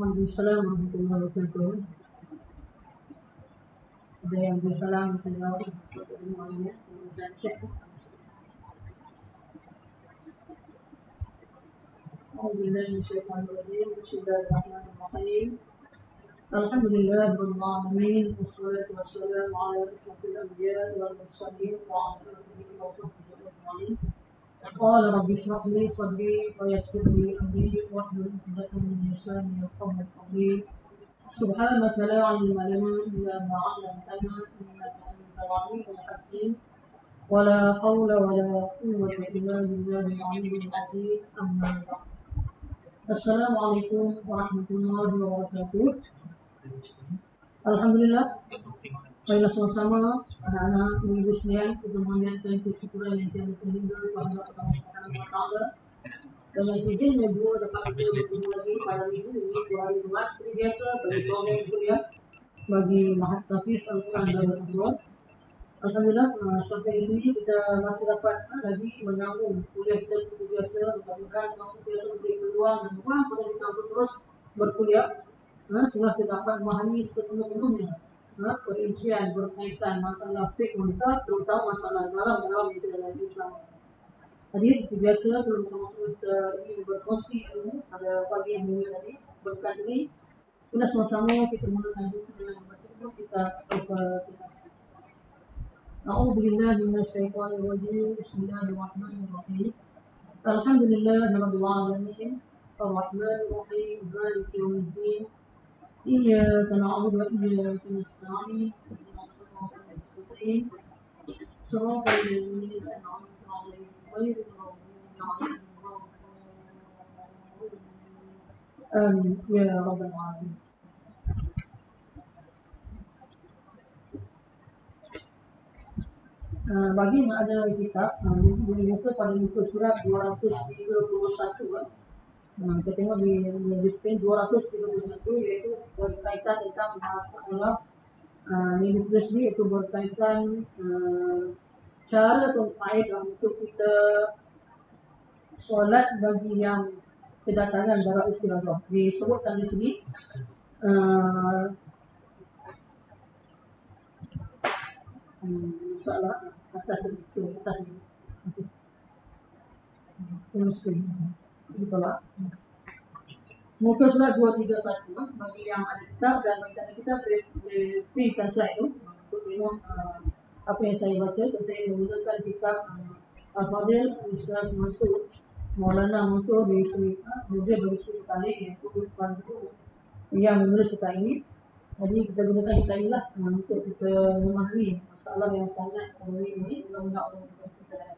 Waalaikumsalam warahmatullahi wabarakatuh. Ada yang bersalam saya jawab semuanya dan cek. Alhamdulillah minasyaitonirrajim. Bismillahirrahmanirrahim. Alhamdulillah rabbil alamin wassalatu wassalamu ala asyrofil anbiya'i wal mursalin wa ala alihi wa sahbihi ajma'in. Qala rabbi shrah li sadri wa yassir li amri wahlul 'uqdatam min lisani yafqahu qawli. Subhanaka la 'ilma lana illa ma 'allamtana innaka antal 'alimul hakim. Wala haula wala quwwata illa billahil 'aliyyil 'azim. Amma ba'd. Assalamualaikum warahmatullahi wabarakatuh. Alhamdulillah, marilah sama-sama anak-anak ibu sekalian kita mengucapkan kesyukuran yang tiada terhingga kepada Allah Subhanahu wa taala. Dengan izinnya juga dapat kita bertemu lagi pada minggu ini 2 hari lepas seperti biasa bagi program kuliah bagi Mahat Tafiz Al-Quran dan Al-Quran. Alhamdulillah, sampai di sini kita masih dapat lagi menyambung kuliah kita seperti biasa. Mudah-mudahan masih biasa memberi peluang dan ruang kepada kita untuk terus berkuliah sehingga kita dapat memahami sepenuh-penuhnya perincian berkaitan masalah fiqh kita, terutama masalah garam-garam yang ada dalam Islam. Tadi seperti biasa sebelum sama-sama kita ingin berkongsi ilmu pada pagi yang mulia tadi berkat ini kita sama-sama kita mulakan dulu dengan membaca kita Al-Fatihah. A'udzubillahi minasyaitonirrajim. Bismillahirrahmanirrahim. Alhamdulillahirabbil alamin. Arrahmanirrahim. Maliki yaumiddin. Iyyaka na'budu wa iyyaka nasta'in. Ihdinas siratal mustaqim. Shiratal ladzina an'amta 'alaihim ghairil maghdubi 'alaihim waladdallin. Amin ya rabbal alamin. Bagi yang ada kitab, boleh buka pada muka surat 231. Kita tengok di screen 231 iaitu berkaitan tentang masalah yang ditulis ni, iaitu berkaitan cara atau kaedah untuk kita solat bagi yang kedatangan darah istirahat. Disebutkan di sini soalan atas ni. Itulah. Muka surat 231 bagi yang ada kitab dan bagi kita berikan slide tu untuk tengok apa yang saya baca. Saya menggunakan kitab Al-Fadil Ustaz Mansur Maulana Mansur di sini, dia berisi sekali yang menulis kitab ini. Jadi kita gunakan kitab inilah untuk kita memahami masalah yang sangat rumit ini. Undang-undang kita.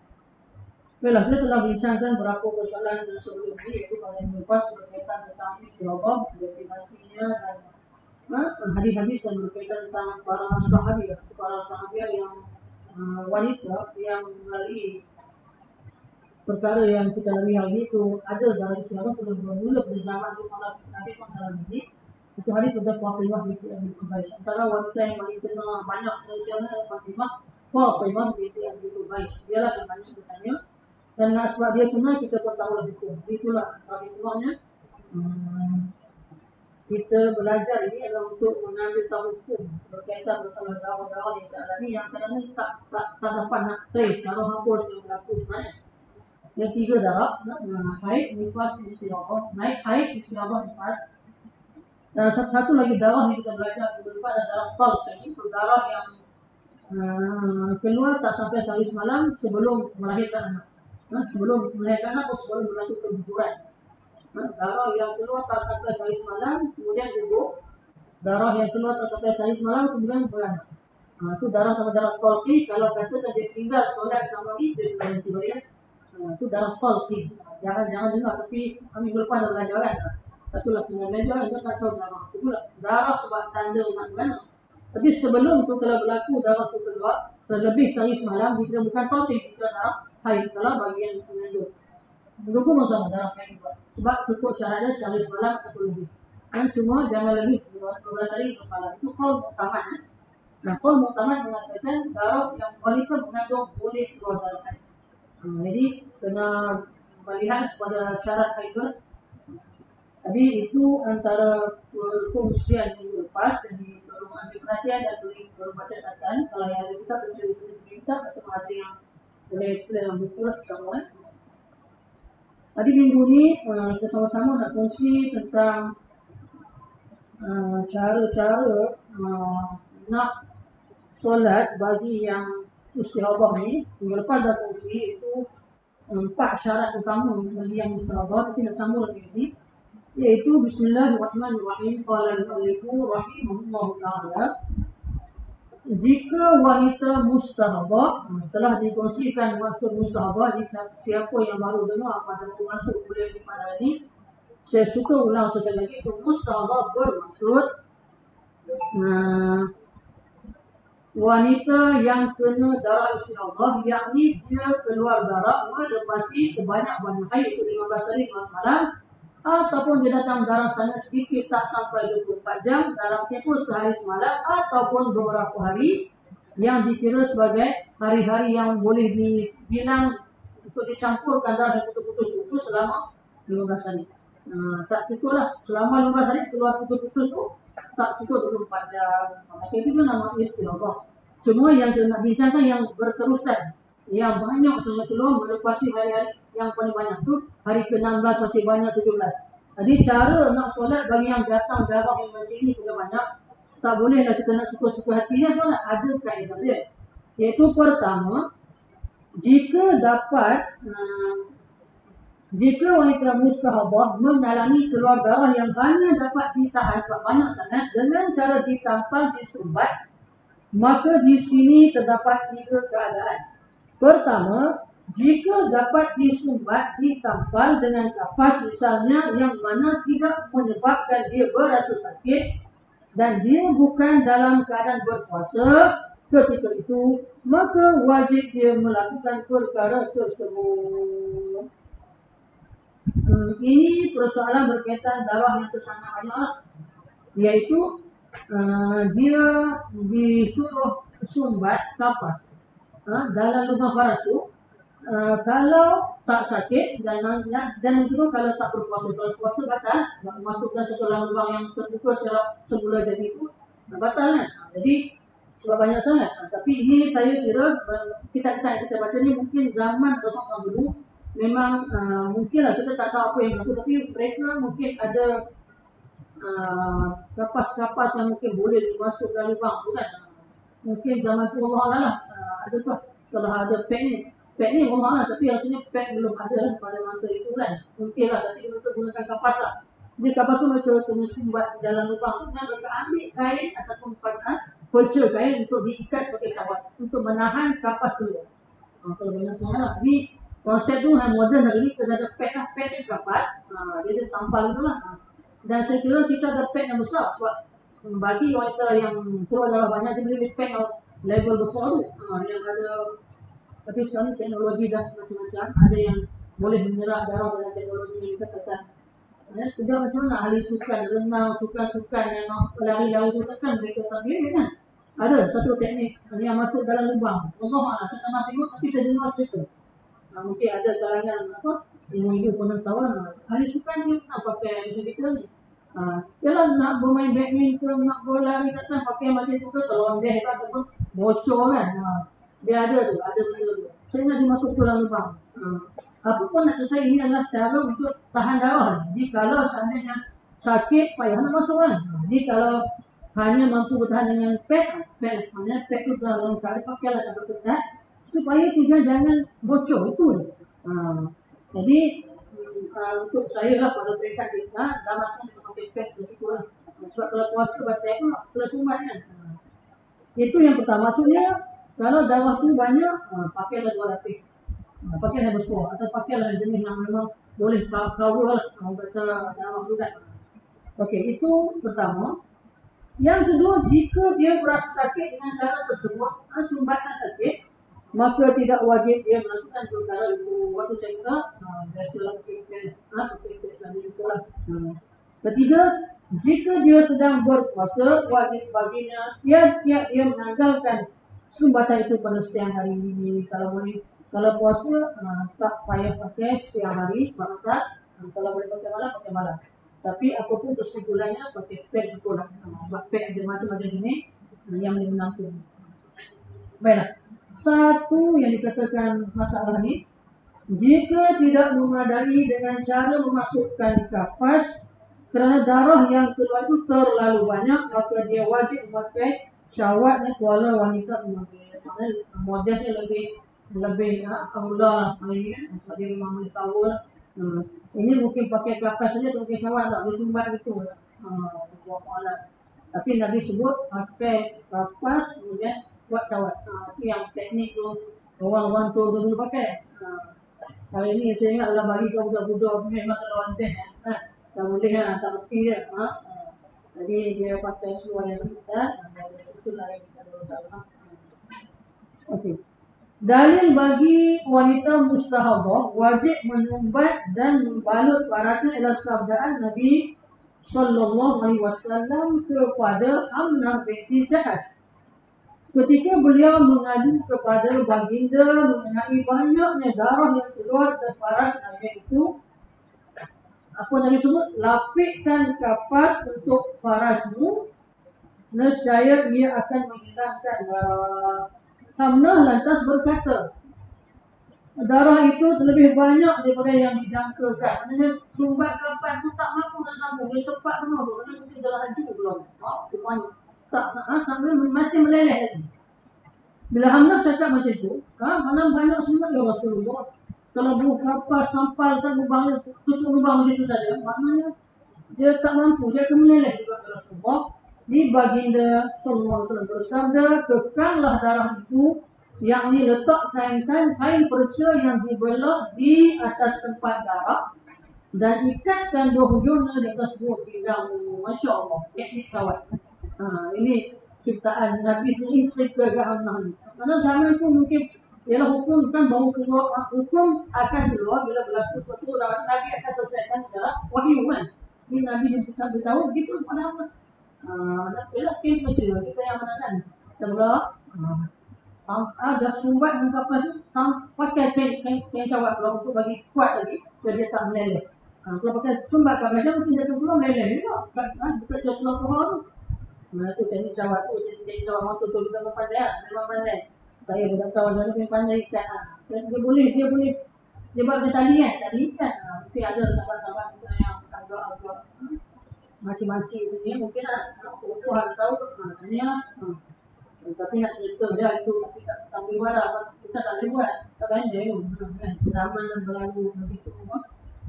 Baiklah, kita telah bincangkan beberapa persoalan sebelum ini, iaitu pada yang lepas berkaitan tentang istighfar, definisinya dan hadis-hadis yang berkaitan tentang para sahabiah yang wanita yang melalui perkara yang kita lalui hari ini itu ada dalam Islam telah bermula pada zaman Nabi SAW ini. Itu hadis tentang Fatimah binti Abi Qubais. Antara wanita yang paling kenal banyak dari Islam adalah Fatimah binti Abi Qubais. Dialah yang banyak bertanya. Dan sebab dia kenal, kita pun tahu lebih hukum. Itulah hikmahnya. Kita belajar ini adalah untuk mengambil tahu hukum berkaitan masalah darah-darah yang kita alami, yang kadang-kadang tak dapat nak trace darah apa yang berlaku sebenarnya. Yang 3 darah, haid, nifas, istirahat. Haid, istirahat, nifas. Dan satu lagi darah yang kita belajar berupa adalah talq. Ini darah yang keluar tak sampai sehari semalam sebelum melahirkan anak. Sebelum melahirkan anak atau sebelum berlaku keguguran. Darah yang keluar tak sampai sehari semalam kemudian gugur. Darah yang keluar tak sampai sehari semalam kemudian beranak. Itu darah sama darah talqi. Kalau kata dia tinggal solat sama ni, dia berhenti balik. Itu darah talqi. Jangan dengar, tapi kami berlepas dalam pelajaran. Itulah kena belajar, kita tak tahu darah. Itulah darah sebab tanda nak beranak. Tapi sebelum tu kalau berlaku darah tu keluar terlebih sehari semalam, kita bukan talqi, kita darah haid. Kalau bagi yang mengandung mendukung sama darah haid juga. Sebab cukup syaratnya sehari semalam atau lebih. Dan cuma jangan lebih 12 hari semalam. Itu qaul muktamad. Nah, qaul muktamad mengatakan darah yang wanita mengandung boleh keluar darah haid. Jadi kena melihat pada syarat haid. Jadi itu antara perkongsian minggu lepas, jadi perlu ambil perhatian dan perlu baca catatan. Kalau yang ada kitab, boleh tulis di kitab atau ada yang boleh tulis dalam buku lah sama. Tadi minggu ni kita sama-sama nak kongsi tentang cara-cara nak solat bagi yang istihabah ni. Minggu lepas dah kongsi itu 4 syarat utama bagi yang istihabah, tapi nak sambung lagi ni, yaitu Bismillahirrahmanirrahim. Qala al-mu'allifu rahimahullah ta'ala, jika wanita mustahabah, telah dikongsikan maksud mustahabah. Siapa yang baru dengar pada masuk kuliah di pada ini, saya suka ulang sekali lagi. Mustahabah bermaksud wanita yang kena darah istihadah, yakni dia keluar darah melepasi sebanyak-banyak haid, itu 15 hari 15 malam, ataupun dia datang darah sana sedikit tak sampai 24 jam dalam tempoh sehari semalam, ataupun beberapa hari yang dikira sebagai hari-hari yang boleh dibilang untuk dicampurkan darah yang putus-putus selama 15 hari. Tak cukup lah, selama 15 hari keluar putus-putus tu tak cukup 24 jam. Maka itu nama istihadah. Cuma yang kita nak bincangkan yang berterusan, yang banyak sangat keluar melepasi hari-hari yang paling banyak tu hari ke-16, masih banyak 17. Jadi cara nak solat bagi yang datang darah yang macam ini pula banyak. Tak bolehlah kita nak suka-suka hatinya solat. Ada kaedah dia. Iaitu pertama, jika wanita mustahabah mengalami keluar darah yang hanya dapat ditahan sebab banyak sangat dengan cara ditampal disumbat, maka di sini terdapat 3 keadaan. Pertama, jika dapat disumbat, ditampal dengan kapas misalnya, yang mana tidak menyebabkan dia berasa sakit dan dia bukan dalam keadaan berpuasa ketika itu, maka wajib dia melakukan perkara tersebut. Ini persoalan berkaitan darah yang tersangat banyak, iaitu dia disuruh sumbat kapas dalam lubang faras tu. Kalau tak sakit dan juga kalau tak berpuasa. Kalau puasa batal, masukkan satu dalam lubang yang terbuka semula jadi itu batal kan. Jadi sebab banyak sangat. Tapi ini saya kira kita baca ni mungkin zaman Rasulullah dulu memang mungkinlah kita tak tahu apa yang berlaku, tapi mereka mungkin ada kapas-kapas yang mungkin boleh dimasuk dalam lubang tu kan. Mungkin zaman tu Allah lah adakah telah ada pek ni Allah lah, tapi rasanya pek belum ada lah pada masa itu kan. Mungkin lah, tapi mereka gunakan kapas lah. Jadi kapas tu mereka kena sumbat di dalam lubang tu, dan mereka ambil kain ataupun perca kain untuk diikat sebagai cabat untuk menahan kapas keluar. Kalau banyak sangat lah. Jadi konsep tu yang moden hari ni kita ada pek lah. Pek ni kapas, dia ada tampal tu lah. Dan saya kira kita ada pek yang besar sebab bagi wanita yang keluar darah banyak, dia boleh pek level besar tu, yang ada. Tapi sekarang teknologi dah macam-macam. Ada yang boleh menyerap darah dengan teknologi yang dikatakan. Kerja macam mana ahli sukan, renang, sukan-sukan yang nak lari-lari tu takkan mereka tak boleh kan. Ada satu teknik yang masuk dalam lubang. Allah saya tak nak tengok, tapi saya dengar cerita. Mungkin ada kalangan ibu-ibu pengetahuan. Ahli sukan dia nak pakai macam kita ni. Yalah nak bermain badminton, nak berlari takkan pakai macam tu ke, telondeh ke ataupun bocor kan. Dia ada benda tu. Saya nak dimasuk ke dalam lubang. Apa pun nak cerita, ini adalah cara untuk tahan darah. Jadi kalau seandainya sakit, payah nak masuk kan. Jadi kalau hanya mampu bertahan dengan pek, maknanya pek tu dalam keadaan pakailah tak berketat, supaya tujuan jangan bocor itu. Jadi untuk saya lah pada peringkat kita, dah masanya kita pakai pek cukup lah. Sebab kalau puasa batal pun kelas umat kan. Itu yang pertama. Maksudnya kalau darah tu banyak, pakailah 2 lapis. Pakailah besar atau pakailah jenis yang memang boleh cover lah, kata darah tu kan. Okey, itu pertama. Yang kedua, jika dia berasa sakit dengan cara tersebut, sumbatan sakit, maka tidak wajib dia melakukan perkara itu. Waktu saya kata, biasalah pakai sambil sekolah. Ketiga, jika dia sedang berpuasa, wajib baginya tiap-tiap dia menanggalkan sumbatan itu pada siang hari ini. Kalau boleh, kalau puasa tak payah pakai siang hari sebab tak. Kalau boleh pakai malam, pakai malam. Tapi apapun kesimpulannya pakai pad sekolah. Pad ada macam-macam ini yang menampung. Baiklah. Satu yang dikatakan masalah ini, jika tidak memadai dengan cara memasukkan kapas kerana darah yang keluar itu terlalu banyak, maka dia wajib memakai syawatnya kuala wanita memakai. Modesnya lebih aula sekali kan, sebab dia memang tahu. Ini mungkin pakai kapas saja, pakai syawat tak boleh sumbat gitu. Tapi Nabi sebut pakai kapas kemudian buat syawat. Itu yang teknik tu orang-orang tu dulu pakai. Kalau ini saya ingat adalah bagi kau budak-budak memang terlalu aneh. Tak boleh tak berhenti dia. Jadi dia pakai seluar yang besar. Usul lain kalau salah. Okey. Dalil bagi wanita mustahadah wajib menyumbat dan membalut parasnya adalah sabdaan Nabi sallallahu alaihi wasallam kepada Hamnah binti Jahash. Ketika beliau mengadu kepada baginda mengenai banyaknya darah yang keluar dari paras Nabi itu, apa Nabi sebut? Lapikkan kapas untuk parasmu, nescaya ia akan menghilangkan darah. Hamnah lantas berkata, darah itu lebih banyak daripada yang dijangkakan. Maksudnya sumbat kapas itu tak mampu nak tampung. Dia cepat kena tu. Kerana mungkin dalam haji belum. Tak sambil masih meleleh lagi. Bila Hamnah cakap macam tu, mana banyak sangat ya Rasulullah. Kalau buka kapas sampalkan lubangnya, tutup lubang macam tu saja, maknanya dia tak mampu, dia akan meleleh juga ke Rasulullah. Di baginda sallallahu alaihi wasallam bersabda, kekanglah darah itu, yakni letak kain perca yang dibelah di atas tempat darah dan ikatkan dua hujungnya di atas dua pinggang. Masya Allah, teknik syawat. Ini ciptaan Nabi sendiri cerita ke Hamnah ni. Karena zaman tu mungkin ialah hukum kan baru keluar, hukum akan keluar bila berlaku suatu Nabi akan selesaikan secara wahyu kan. Ini Nabi juga beritahu begitu pada Hamnah. Ialah kain perca kita yang mana kan. Kita belah ada sumbat dan kapas tu pakai kain syawat kalau untuk bagi kuat lagi supaya dia tak meleleh. Kalau pakai sumbat kapas dia mungkin dia akan keluar meleleh juga. Bukan sesuatu hal tu. Itu teknik syawat tu, teknik syawat waktu tu kita pandai memang pandai. Saya pun tak tahu macam mana pandai ikat. Dia boleh dia buat tali kan. Mungkin ada sahabat-sahabat kita yang agak macam-macam sini mungkin Tuhan tahu tanya. Tapi nak cerita dia itu kita tak boleh buat lah. Kita tak boleh buat. Tak pandai pun. Zaman dan berlalu begitu.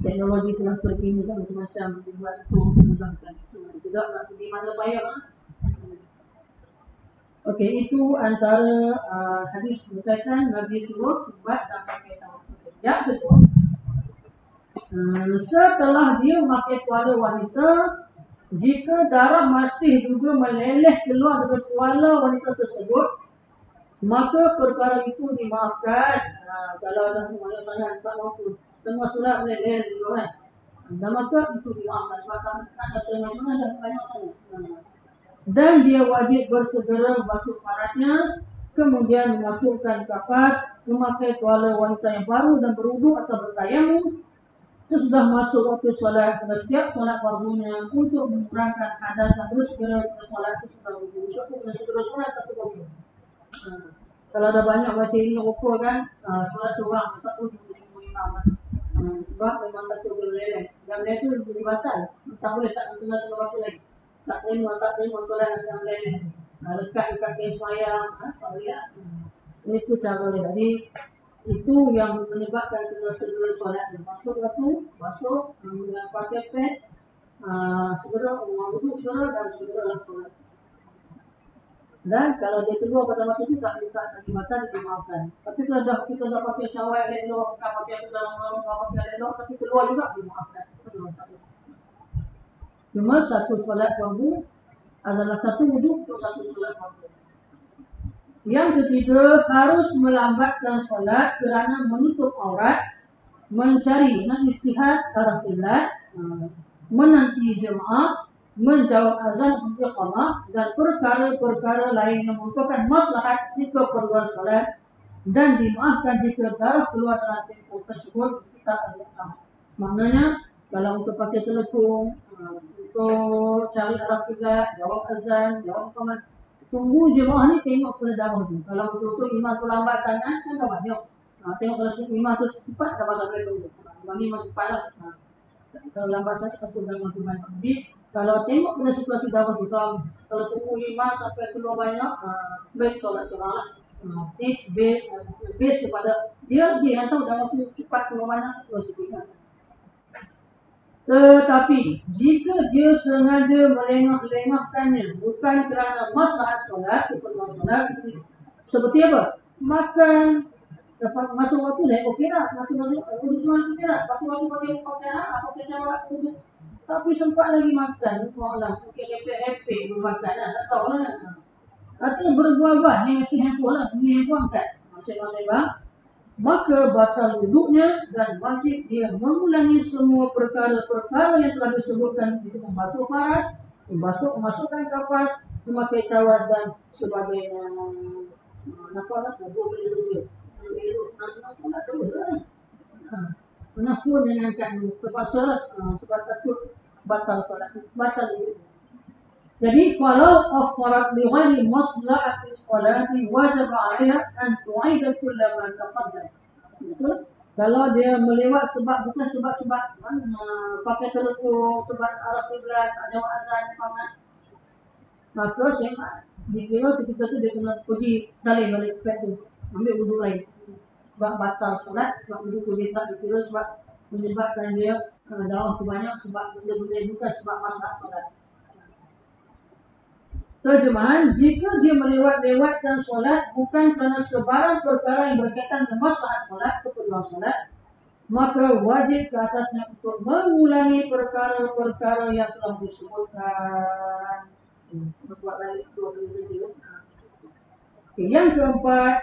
Teknologi telah terkini kan macam-macam dibuat itu menggunakan itu. Tidak nak pergi mana payah. Okey, itu antara hadis berkaitan Nabi suruh sumbat dan pakai tawaf. Yang kedua, setelah dia memakai kuala wanita, jika darah masih juga meleleh keluar dari kuala wanita tersebut, maka perkara itu dimaafkan. Kalau dah banyak sangat tak mampu, tengah solat meleleh juga kan. Dan maka itu dimaafkan sebab tak ada tengah solat dah banyak sangat. Dan dia wajib bersegera basuh parasnya, kemudian memasukkan kapas, memakai kuala wanita yang baru dan berwuduk atau bertayamum sesudah masuk waktu solat pada setiap solat fardunya untuk mengurangkan hadas dan bersegera solat sesudah wuduk. Sebab kena segera solat tak terwuduk. Kalau ada banyak baca ini rupa kan, solat seorang tak perlu jumpa imam kan. Sebab memang takut berleleh. Dan dia tu boleh batal. Tak boleh tak tengah-tengah basuh lagi. Tak terima solat nanti yang meleleh. Lekat kain semayang, tak boleh. Itu cara dia. Jadi itu yang menyebabkan kita segera solat. Masuk waktu, masuk, pakai pad, segera wuduk segera dan segera solat. Dan kalau dia keluar pada masa itu tak minta batal, dimaafkan. Tapi kalau kita dah pakai syawat elok, bukan pakai itu dalam rumah, pakai elok, tapi keluar juga dimaafkan. Itu masalah. Cuma satu solat fardu adalah satu wuduk untuk satu solat fardu. Yang ketiga, harus melambatkan solat kerana menutup aurat, mencari istihad arah qiblat, menanti jemaah, menjawab azan untuk iqamah dan perkara-perkara lain yang merupakan maslahat di keperluan solat dan dimaafkan jika darah keluar dalam tempoh tersebut kita ada iqamah. Maknanya Kalau untuk pakai telekung, untuk cari arah kiblat, jawab azan, jawab qamat, tunggu jemaah ni tengok pada darah tu. Kalau betul-betul imam tu lambat sangat, kan dah banyak. Tengok kalau imam tu cepat, dah pasal dia tunggu. Imam ni masih cepat lah. Kalau lambat sangat, takut darah tu banyak. Jadi, kalau tengok pada situasi darah tu, kalau tunggu imam sampai keluar banyak, baik solat seorang lah. Base kepada dia yang tahu darah tu cepat keluar banyak, terus sikit. Tetapi jika dia sengaja melengah-lengahkannya bukan kerana maslahat solat, keperluan solat seperti apa? Makan, dapat masuk waktu dah okey tak? Masuk untuk solat okey tak? Masuk pakai pakai cara untuk tapi sempat lagi makan, malah happy makan lah, tak tahu lah. Artinya berbual-bual, ni mesti handphone lah, ni handphone angkat. Masing-masing bang. Maka batal wuduknya dan wajib dia mengulangi semua perkara-perkara yang telah disebutkan itu membasuh faras, memasukkan kapas, memakai cawat dan sebagainya. Nampaklah wuduk begitu dia. Senang-senang tak terus lah. Menafur dengan angkat terpaksa sebab takut batal solat, batal wuduk. Jadi kalau akhbarat bi ghairi maslahati sholati wajib 'alaiha an tu'ida kullama taqaddam. Betul? Kalau dia melewat sebab bukan sebab pakai telekung, sebab arah kiblat, ada azan, qamat, maka dikira ketika tu dia kena pergi salin balik ke tu, ambil wuduk lain. Sebab batal solat, sebab wuduk tu dia tak dikira sebab menyebabkan dia darah tu banyak, sebab benda-benda bukan sebab masalah solat. Terjemahan, jika dia melewat-lewatkan solat bukan kerana sebarang perkara yang berkaitan dengan maslahat solat, keperluan solat, maka wajib ke atasnya untuk mengulangi perkara-perkara yang telah disebutkan. Buat balik dua kali saja. Yang keempat,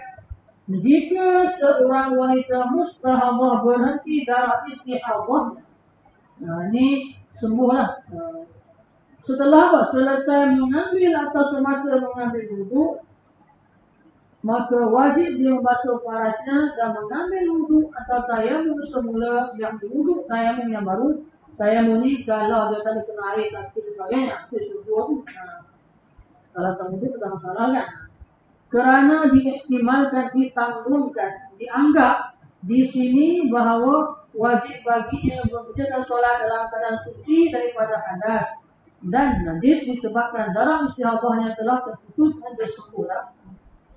jika seorang wanita mustahadah berhenti darah istihadah, ini sembuhlah. Setelah apa? Selesai mengambil atau semasa mengambil wuduk, maka wajib dia membasuh farasnya dan mengambil wuduk atau tayamum semula, yang wuduk tayamum yang baru. Tayamum ni kalau dia tadi kena air sakit dan sebagainya, itu sembuh tu. Kalau tak wuduk tak masalah kan? Kerana diihtimalkan, ditanggungan, dianggap di sini bahawa wajib baginya mengerjakan solat dalam keadaan suci daripada hadas dan najis disebabkan darah istihadahnya telah terputus dan bersempurna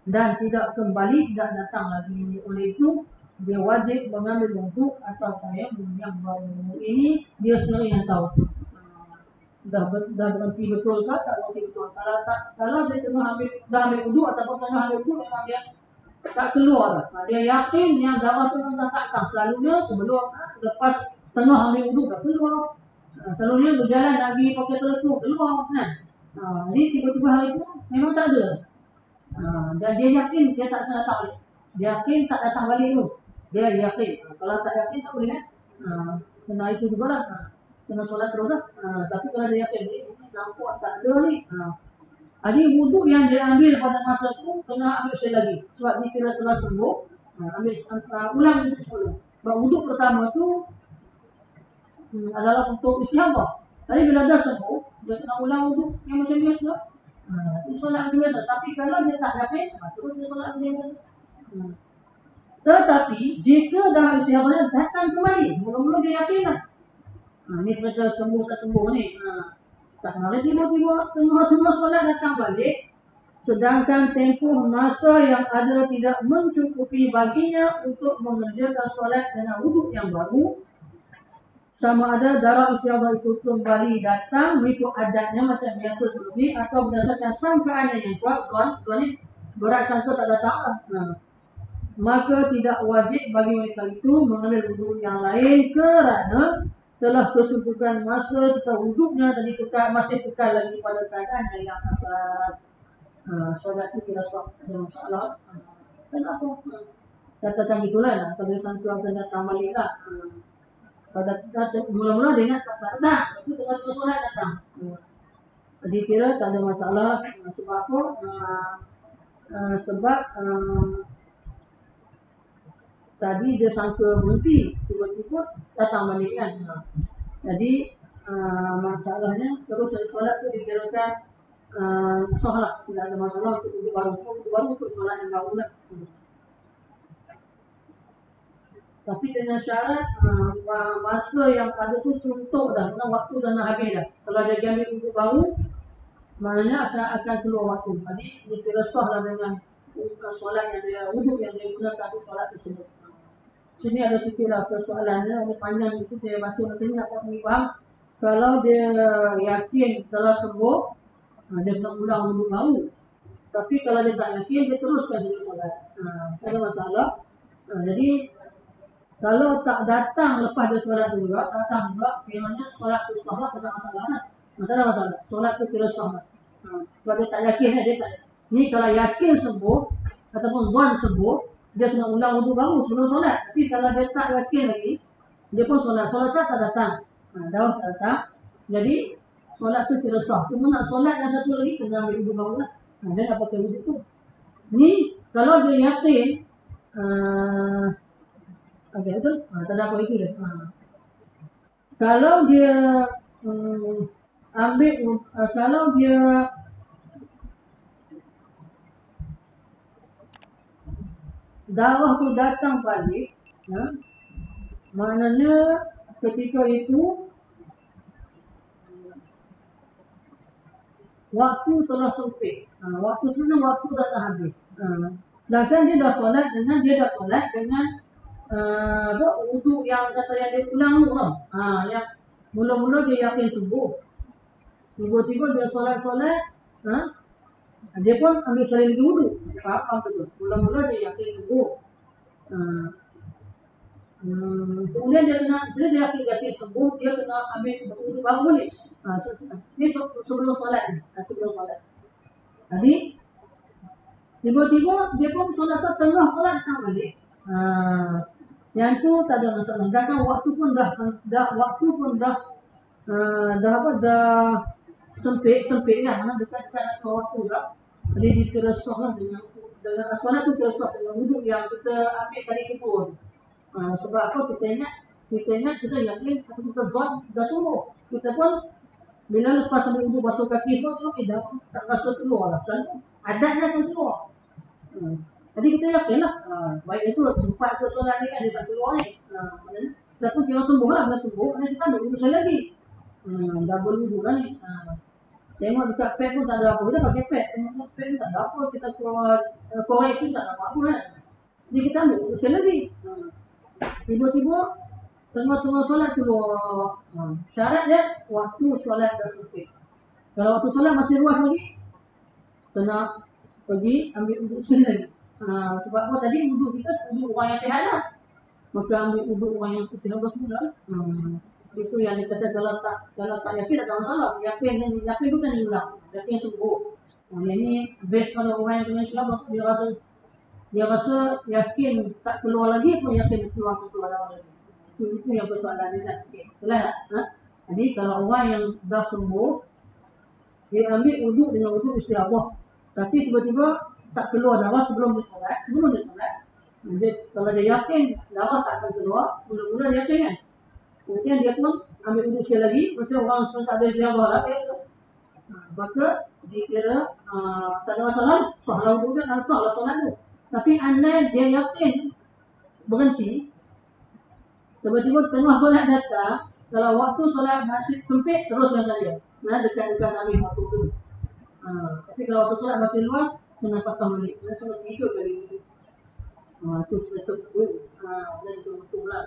dan tidak kembali, tidak datang lagi. Oleh itu dia wajib mengambil wuduk atau tayamum yang baru. Ini dia sendiri yang tahu. Dah berhenti betul ke tak berhenti betul. Kalau dia dah ambil wuduk ataupun tengah ambil wuduk, memang dia tak keluar. Dia yakin yang darah tu tak datang. Selalunya sebelum lepas tengah ambil wuduk dah keluar. Selalunya berjalan Nabi pakai telekung keluar kan. Jadi tiba-tiba hari itu memang tak ada. Dan dia yakin dia tak datang balik. Dia yakin tak datang balik tu. Dia yakin. Kalau tak yakin tak boleh kan. Kena itu juga lah. Kena solat terus lah. Tapi kalau dia yakin ini nampak tak ada ni. Jadi wuduk yang dia ambil pada masa tu kena ambil sekali lagi. Sebab dia kira telah sembuh. Ulang wuduk semula. Sebab wuduk pertama tu adalah untuk istihadah. Tapi bila dah sembuh, dia kena ulang wuduk yang macam biasa. Itu solat macam biasa. Tapi kalau dia tak yakin, terus dia solat macam biasa. Tetapi jika dah istihadahnya datang kembali, mula-mula dia yakin lah. Ni cerita sembuh tak sembuh ni. Tak kembali tiba-tiba tengah-tengah solat datang balik, sedangkan tempoh masa yang ada tidak mencukupi baginya untuk mengerjakan solat dengan wuduk yang baru. Sama ada darah istihadah itu kembali datang mengikut adatnya macam biasa seperti atau berdasarkan sangkaannya yang kuat. Soalnya berat sangka tak datang lah. Maka tidak wajib bagi wanita itu mengambil wuduk yang lain kerana telah kesubukan masa serta wuduknya tadi masih kekal lagi pada keadaannya yang asal. Solat itu tidak sah, ada masalah. Kenapa? Katakan gitulah. Kalau sangka akan datang balik lah. Mula-mula dia ingat tak datang, tapi tengah-tengah solat datang. Jadi kira tak ada masalah. Sebab apa? Sebab tadi dia sangka berhenti, tiba-tiba datang balik kan. Jadi masalahnya terus solat itu dikirakan sholat, tidak ada masalah untuk wudhu baru. Wudhu baru untuk sholat yang baru lah. Tapi dengan syarat masa yang ada tu suntuk dah, waktu dah nak habis dah. Kalau dia ambil wudhu baru, maknanya akan keluar waktu. Jadi dikira sah lah dengan solat yang dia wudhu yang dia gunakan untuk solat tersebut. Sini ada sikitlah persoalannya, ini panjang itu saya baca macam ni dapat faham. Kalau dia yakin telah sembuh, dia tak ulang wudhu baru. Tapi kalau dia tak yakin, dia teruskan juga solat. Tak ada masalah. Jadi kalau tak datang lepas dia solat juga, datang juga, memangnya solat tu sah lah, tak ada masalah lah. Tak ada masalah. Solat tu kira sah lah. Kalau dia tak yakin, dia tak. Ni kalau yakin sembuh ataupun zon sembuh, dia kena ulang wudhu baru sebelum solat. Tapi kalau dia tak yakin lagi, dia pun solat tak datang. Dah tak datang. Jadi solat tu kira sah. Cuma nak solat yang satu lagi kena ambil wudhu baru lah. Dia nak pakai wudhu tu. Ni kalau dia yakin, okey betul? Tak ada apa itu dah. Kalau dia ambil, kalau dia darah tu datang balik, maknanya ketika itu waktu telah sempit. Waktu sebenarnya waktu dah tak habis. Bahkan dia dah solat dengan wuduk yang kata yang dia ulang tu kan. Yang mula-mula dia yakin sembuh. Tiba-tiba dia solat, dia pun ambil sekali lagi wuduk. Faham betul? Mula-mula dia yakin sembuh. Kemudian dia yakin sembuh, dia kena ambil wuduk baru balik. Ini sebelum solat ni. Sebelum solat. Jadi tiba-tiba dia pun solat tengah solat datang balik. Yang tu tak ada masalah. Jangan waktu pun dah sempit kan, dekat waktu dah. Jadi dikira sah lah dengan solat tu kira sah dengan wuduk yang kita ambil tadi itu pun. Sebab apa kita ingat kita yakin atau kita zon dah sembuh. Kita pun bila lepas ambil wuduk basuh kaki semua tu dah tak rasa keluar lah. Selalu adatnya akan keluar. Jadi kita yakin lah. Baik itu sempat ke solat ni kan dia tak keluar ni. Kita pun kira sembuh lah. Bila sembuh, kita ambil wuduk sekali lagi. Dah berwuduk lah ni. Tengok dekat pad pun tak ada apa. Kita pakai pad. Tengok pad pun tak ada apa. Kita keluar korek pun tak ada apa-apa kan. Jadi kita ambil wuduk sekali lagi. Tiba-tiba tengah-tengah solat keluar. Syarat dia waktu solat dah sempit. Kalau waktu solat masih luas lagi, kena pergi ambil wuduk sekali lagi. Sebab apa tadi wuduk kita wuduk orang yang sihat lah. Maka ambil wuduk orang yang sihat semula. Itu yang dikata kalau tak yakin tak ada masalah. Yakin tu kan diulang. Yakin sembuh. Yang ni base pada orang yang kena Islam, dia rasa yakin tak keluar lagi pun yakin keluar lagi. Itu yang persoalan dia. Betul tak? Jadi kalau orang yang dah sembuh, dia ambil wuduk dengan wuduk istiadah. Tapi tiba-tiba tak keluar darah sebelum dia solat. Kalau dia yakin darah tak akan keluar, mula-mula dia yakin kan. Kemudian dia pun ambil wuduk sekali lagi, macam orang sudah tak ada istiadah lah, biasa. Maka dikira tak ada masalah, sah lah wuduk kan, sah lah solat tu. Tapi andai dia yakin berhenti, tiba-tiba tengah solat datang, kalau waktu solat masih sempit, teruskan saja. Dekat-dekat ambil waktu tu. Tapi kalau waktu solat masih luas, kena patah balik. Kena solat 3 kali itu. Itu cerita tu. Dan itu betul lah.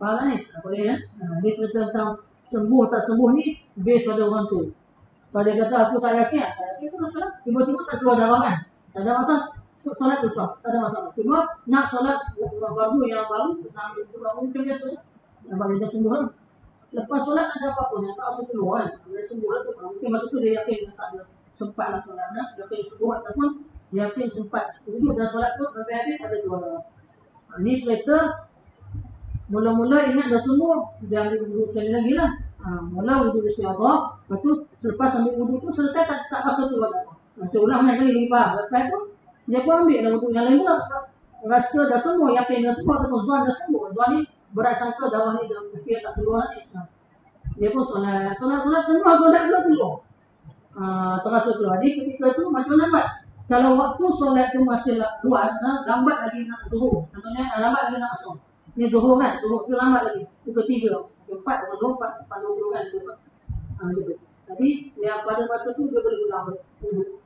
Faham ni? Boleh ya? Dia cerita tentang sembuh tak sembuh ni, base pada orang tu. Kalau dia kata aku tak yakin, teruskan. Tiba-tiba tak keluar darah kan? Tak ada masalah. Solat tu sah. Tak ada masalah. Cuma nak solat baru yang baru, nak ambil baru macam biasa. Nampak dia dah sembuh lah. Lepas solat tak ada apa-apa. Yang tak rasa keluar kan? Dia sembuh lah tu. Mungkin masa tu dia yakin tak ada sempat lah solat. Yakin sembuh ataupun yakin sempat wuduk dan solat tu sampai habis tak ada keluar darah. Ini cerita mula-mula ingat dah sembuh, dia ambil wuduk sekali lagi lah. Mula wuduk istiadah, lepas tu selepas ambil wuduk tu selesai tak rasa keluar darah. Saya ulang naik kali limpah. Lepas tu dia pun ambil lah wuduk yang lain pula sebab rasa dah sembuh, yakin dah sembuh ataupun zon dah sembuh. Zon ni berat sangka darah ni dah tak keluar ni. dia pun solat keluar, solat keluar. Terasa keluar. Jadi ketika tu macam mana buat? Kalau waktu solat tu masih luas, lambat lagi nak zuhur. Contohnya lambat lagi nak asar. Ni zuhur kan, zuhur tu lambat lagi. Pukul 3, pukul 4, zuhur 4.20 kan. Gitu. Jadi yang pada masa tu dia boleh ulang wuduk.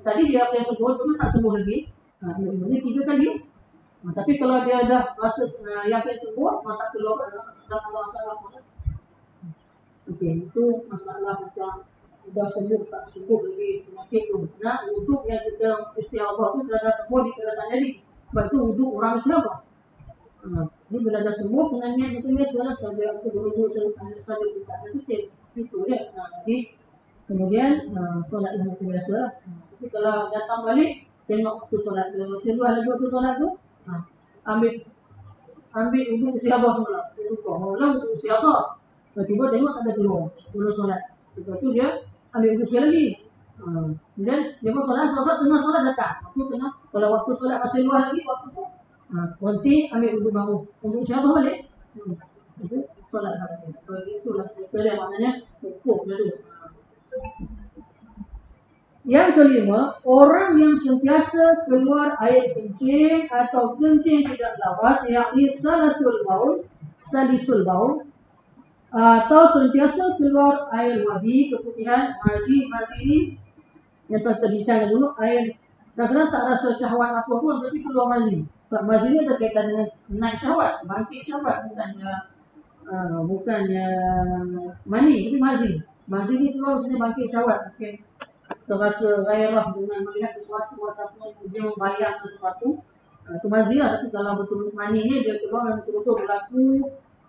Tadi dia yang sembuh tu tak sembuh lagi. Ini 3 kali. Tapi kalau dia dah rasa yakin sembuh, tak keluar tak ada masalah. Okey, itu masalah macam dah sembuh tak sembuh lagi penyakit tu. Nah, wuduk yang kita istiadah tu bila dah sembuh dikatakan jadi. Sebab tu wuduk orang Islam. Ini bila dah sembuh kena niat macam biasa lah. Sambil aku berwuduk sambil buka kecil. Itu dia. Jadi kemudian solat yang macam biasa lah. Tapi kalau datang balik tengok tu solat tu. Masih luar lagi waktu solat tu. Ambil wuduk istiadah semula. Mula wuduk istiadah. Tiba-tiba tengok ada keluar. Keluar solat. Lepas tu dia ambil wuduk sekali lagi. Kemudian dia pun solat tengah solat datang. Kalau waktu solat masih luar lagi waktu tu berhenti ambil wuduk baru. Wuduk istiadah balik. Itu solat lagi. Itulah sebetulnya maknanya hukum dia tu. Yang kelima, orang yang sentiasa keluar air kencing atau kencing tidak lawas, yakni salisul baul, atau sentiasa keluar air wadi, keputihan, mazi ni yang telah terbincang dulu, air kadang-kadang tak rasa syahwat apa pun tapi keluar mazi. Mazi ni ada kaitan dengan naik syahwat, bangkit syahwat, bukannya mani, tapi mazi. Mazi ni keluar maksudnya bangkit syahwat. Okay. Terasa gairah dengan melihat sesuatu ataupun dia membayangkan sesuatu. Itu mazi lah. Tapi kalau betul mani ni dia keluar dan betul-betul berlaku,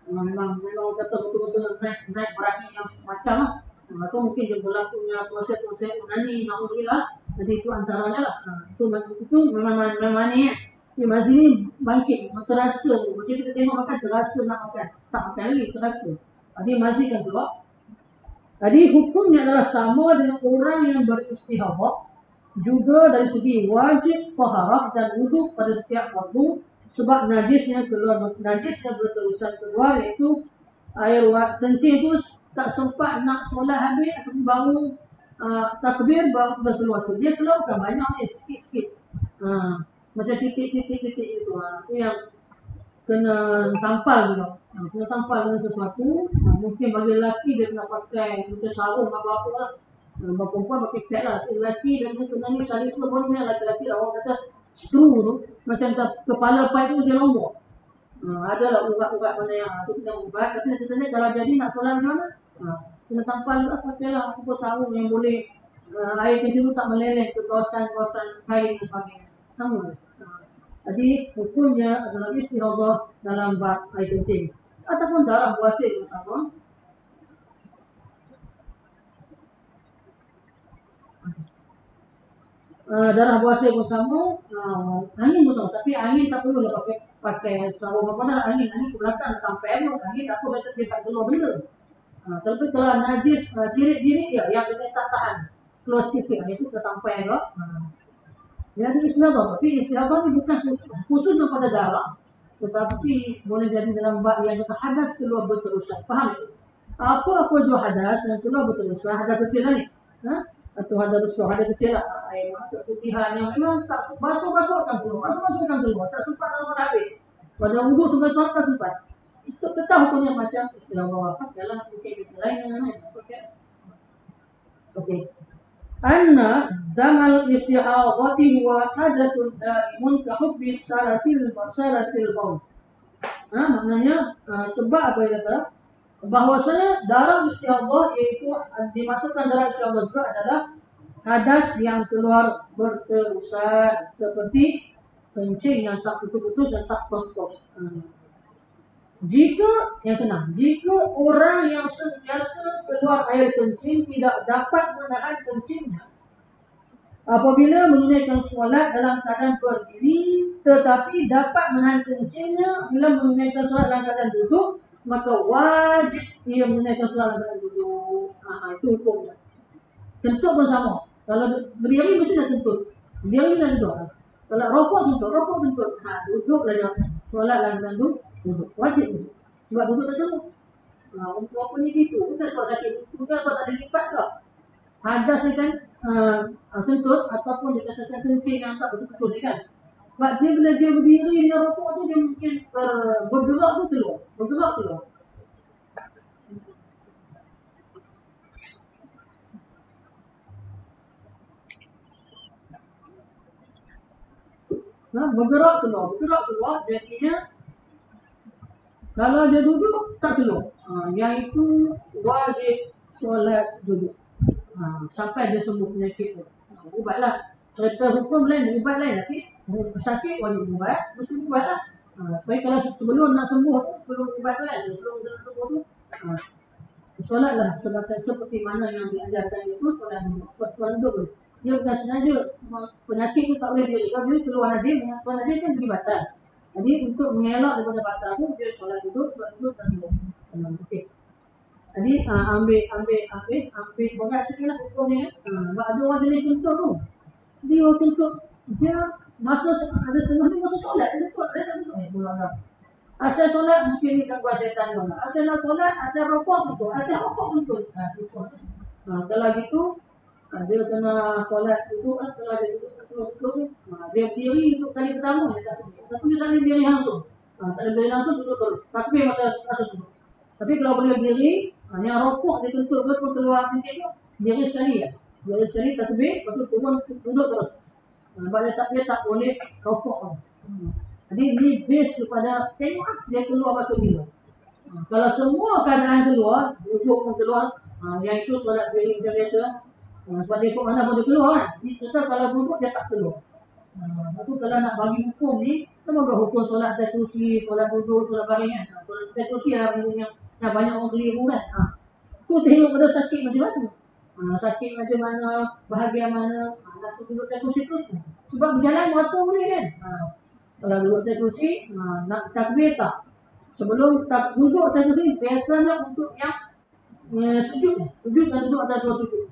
memang kata betul-betul naik berakhir yang semacam lah. Atau mungkin dia berlakunya proses-proses menani, na'udzubillah. Jadi itu antaranya lah. Itu memang mani. Mazi ni bangkit, terasa. Macam kita tengok makan, terasa nak makan. Tak makan lagi, terasa. Jadi mazi kan keluar. Jadi hukumnya adalah sama dengan orang yang beristihadah, juga dari segi wajib taharah dan wuduk pada setiap waktu, sebab najisnya berterusan keluar, iaitu air kencing itu tak sempat nak solat habis atau baru takbir baru dah keluar. So, dia keluar bukan banyak ni, sikit-sikit. Macam titik-titik itu. Itu yang kena tampal juga. Kena tampal dengan sesuatu. Mungkin bagi lelaki dia kena pakai macam sarung apa-apa lah. Bagi perempuan pakai pad lah. Lelaki biasanya kena ni salisul baul punya lelaki lah. Orang kata screw tu macam kepala pipe tu dia lombok. Adalah urat-urat mana yang tu kena ubat. Tapi sebenarnya kalau jadi nak solat macam mana? Kena tampal lah, pakai lah apa sarung yang boleh air kencing tu tak meleleh ke kawasan-kawasan kain dan sebagainya. Sama. Jadi hukumnya adalah istihadah dalam bab air kencing ataupun darah buasir bersama. Darah buasir bersama, angin bersama. Tapi angin tak perlu lah pakai sarung apa dah. Angin ke belakang sampai angin tak apa, dia tak keluar benda. Tapi kalau najis sirik diri dia yang dia tak tahan keluar sikit-sikit, itu ketampai juga. Jadi istihadah, tapi istihadah ni bukan khusus pada darah, tetapi boleh jadi dalam bab yang kita hadas keluar berterusan. Faham itu? Apa-apa jua hadas yang keluar berterusan, hadas kecil lah ni, atau hadas besar, hadas kecil lah, air mata putihan yang memang tak basuh-basuh akan keluar, tak sempat dalam habis. Pada wuduk sampai solat tak sempat. Tetap hukumnya macam istihadah. Dalam mungkin kita lain dengan lain. Okey. Anna damal istihadati huwa hadasun daimun kahubbi salasil baul. Maknanya sebab apa yang kata bahwasanya darah istihadah iaitu dimasukkan dalam istihadah juga adalah hadas yang keluar berterusan seperti kencing yang tak putus-putus dan tak tos-tos. Jika orang yang sentiasa keluar air kencing tidak dapat menahan kencingnya apabila menunaikan solat dalam keadaan berdiri, tetapi dapat menahan kencingnya bila menunaikan solat dalam keadaan duduk, maka wajib ia menunaikan solat dalam keadaan duduk. Itu hukumnya. Kentut pun sama. Kalau berdiri mesti dah kentut. Berdiri mesti dah duduk. Kalau rokok kentut. Duduk lah dia. Solat dalam keadaan duduk. Wajib duduk. Sebab duduk tak duduk. Untuk apa ni gitu? Bukan sebab sakit bukan sebab tak ada lipat tau. Hadas ni kan kentut ataupun dikatakan kencing yang tak betul-betul ni kan. Sebab dia bila dia berdiri dengan rokok tu dia mungkin bergerak tu keluar. Bergerak keluar. Bergerak keluar jadinya kalau dia duduk tak keluar. Yang itu wajib solat duduk. Sampai dia sembuh penyakit tu. Ubatlah. Cerita hukum lain, ubat lain. Tapi sakit wajib ubat, mesti ubat lah. Tapi kalau sebelum nak sembuh tu, belum ubat tu kan. Sebelum nak sembuh tu, solatlah seperti mana yang diajarkan itu, solat duduk. Solat duduk tu. Dia bukan sengaja. Penyakit tu tak boleh diri. Kalau dia keluar najis, keluar najis kan jadi batal. Jadi untuk mengelak daripada batal tu, dia solat duduk dan duduk. Okey. Jadi ambil berat sikit lah hukum ni. Sebab ada orang jenis kentut tu. Dia kentut, dia masa ada setengah ni masa solat, dia kentut, dia tak kentut. Pulang dah. Asal solat mungkin ni gangguan syaitan dia lah. Asal nak solat, asal rokok kentut, asal rokok kentut. Susah. Kalau gitu, dia kena solat duduk lah. Kalau dia duduk, dia berdiri untuk kali pertama, dia tak duduk. Tapi dia tak boleh berdiri langsung. Tak boleh berdiri langsung, duduk terus. Takbir masa duduk. Tapi kalau boleh berdiri, yang rokok dia kentut betul keluar kencing tu, diri sekali ya. Diri sekali takbir, lepas tu turun duduk terus. Sebab dia tak boleh rokok. Jadi ini base kepada tengok dia keluar masuk bila. Kalau semua keadaan keluar, duduk pun keluar, yang itu solat diri macam biasa. Sebab dia ikut mana pun dia keluar kan. Ini cerita kalau duduk dia tak keluar. Lepas tu kalau nak bagi hukum ni, semoga hukum solat atas kursi, solat duduk, solat baring kan. Solat atas kursi adalah yang banyak orang keliru kan. Tu tengok pada sakit macam mana. Sakit macam mana, bahagian mana, nak suruh duduk atas kursi tu. Sebab berjalan merata boleh kan. Kalau duduk atas kursi, nak takbir tak? Sebelum duduk atas kursi, biasanya untuk yang sujud dan duduk atas dua sujud.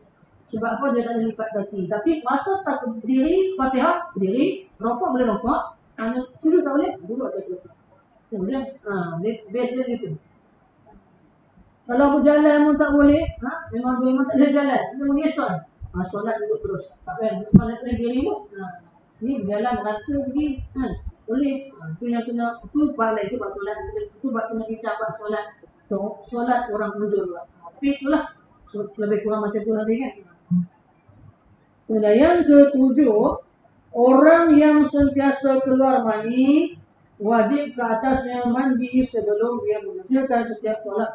Sebab apa dia tak ada lipat kaki. Tapi masa tak berdiri, Fatihah, berdiri, rokok boleh rokok, sujud tak boleh, duduk atas kursi. Kemudian, base dia gitu. Kalau berjalan pun tak boleh, memang tak boleh jalan, dia mengesal. Solat duduk terus. Tak payah, mana boleh diri pun. Ni berjalan merata pergi, boleh. Itu yang kena, itu balai itu buat solat. Itu buat kena bincang buat solat. Solat orang uzur. Tapi itulah, lebih kurang macam tu nanti kan. Kemudian yang ketujuh, orang yang sentiasa keluar mani, wajib ke atasnya mandi sebelum dia mengerjakan setiap solat.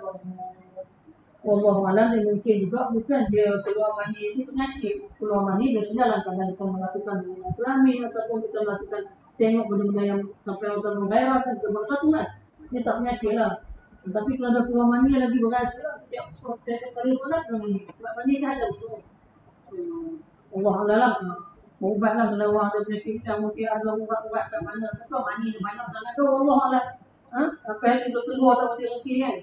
Wallahualam, mungkin juga bukan dia keluar mani itu penyakit. Keluar mani biasanya dalam keadaan kita melakukan hubungan kelamin ataupun kita melakukan tengok benda-benda yang sampai orang menggairahkan kita baru satu kan. Ini tak penyakit lah. Tapi kalau ada keluar mani lagi beras lah. Setiap kali solat keluar mani. Sebab mani kan ada semua. Wallahualam. Ubatlah kalau orang ada penyakit yang mungkin ada ubat-ubat kat mana. Keluar mani banyak sangat tu. Wallahualam. Apa yang kita keluar tak berhenti kan.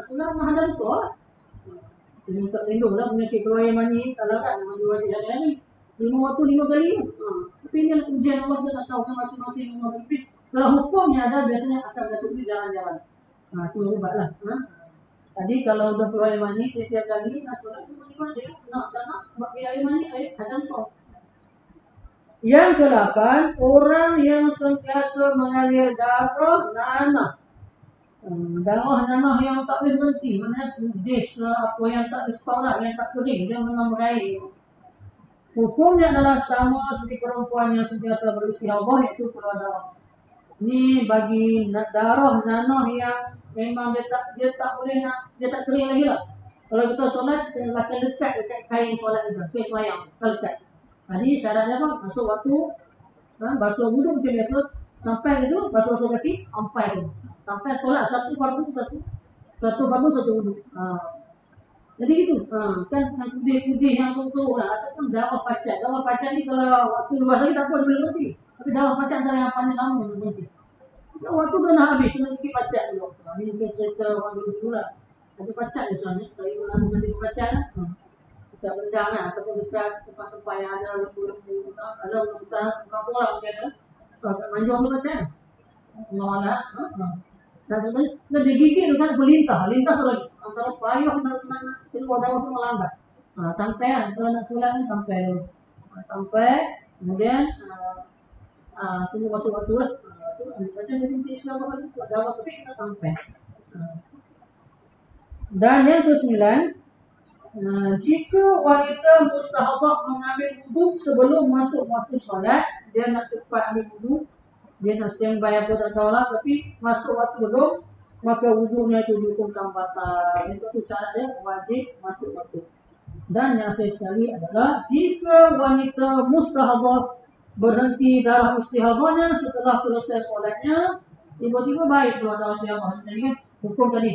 Solat mah ada besar lah. Dia minta lindung lah penyakit keluar air mani. Kalau kan, mandi wajib hari-hari 5 waktu 5 kali. Tapi ini adalah ujian Allah, kita tak tahu kan masing-masing rumah berpikir. Kalau hukumnya ada, biasanya akan berlaku di jalan-jalan. Itu ubat lah. Tadi kalau udah keluar air mani, setiap kali nak solat, itu mandi wajib. Tak nak, buat air mani, ada besar. Yang ke-8, orang yang sentiasa mengalir darah nanah. Darah nanah yang tak boleh berhenti, mana dish ke apa yang tak stop lah, yang tak kering, dia memang berair. Hukumnya adalah sama seperti perempuan yang sentiasa beristihadah, iaitu keluar darah. Ini bagi darah nanah yang memang dia tak boleh nak, dia tak kering lagi lah. Kalau kita solat, dia akan lekat dekat kain solat kita, kain semayang, lekat. Jadi syaratnya apa? Masuk waktu, basuh wuduk macam biasa, sampai itu basuh kaki, sampai tu. Sampai solat satu fardu satu wuduk. Jadi gitu. Kan putih-putih yang tu lah ataupun darah pacat. Darah pacat ni kalau waktu luas lagi tak apa dia boleh berhenti. Tapi darah pacat antara yang panjang lama dia berhenti. Kalau waktu dah nak habis kena pergi pacat dulu. Ini mungkin cerita orang dulu lah. Ada pacat di sana. Saya pun lama nanti pacat lah. Dekat rendang lah ataupun dekat tempat-tempat yang ada lembu-lembu. Kalau kita kampung lah mungkin ada. Kalau manjung tu pacat lah. Allah lah. Dan sebenarnya dia gigit tu kan berlintah tu lagi. antara payah nak keluar darah tu melambat. Sampai kalau nak solat ni sampai dulu. Sampai kemudian tunggu masuk waktu lah. Tu macam dia minta Islam apa tu buat darah tapi kita sampai. Dan yang ke-9, jika wanita mustahadah mengambil wuduk sebelum masuk waktu solat, dia nak cepat ambil wuduk, dia nak standby apa tak tahulah, tapi masuk waktu belum, maka wuduknya itu dihukumkan batal. Itu syarat dia wajib masuk waktu. Dan yang akhir sekali adalah jika wanita mustahadah berhenti darah istihadahnya setelah selesai solatnya, tiba-tiba baik keluar darah istihadahnya. Jadi kan hukum tadi.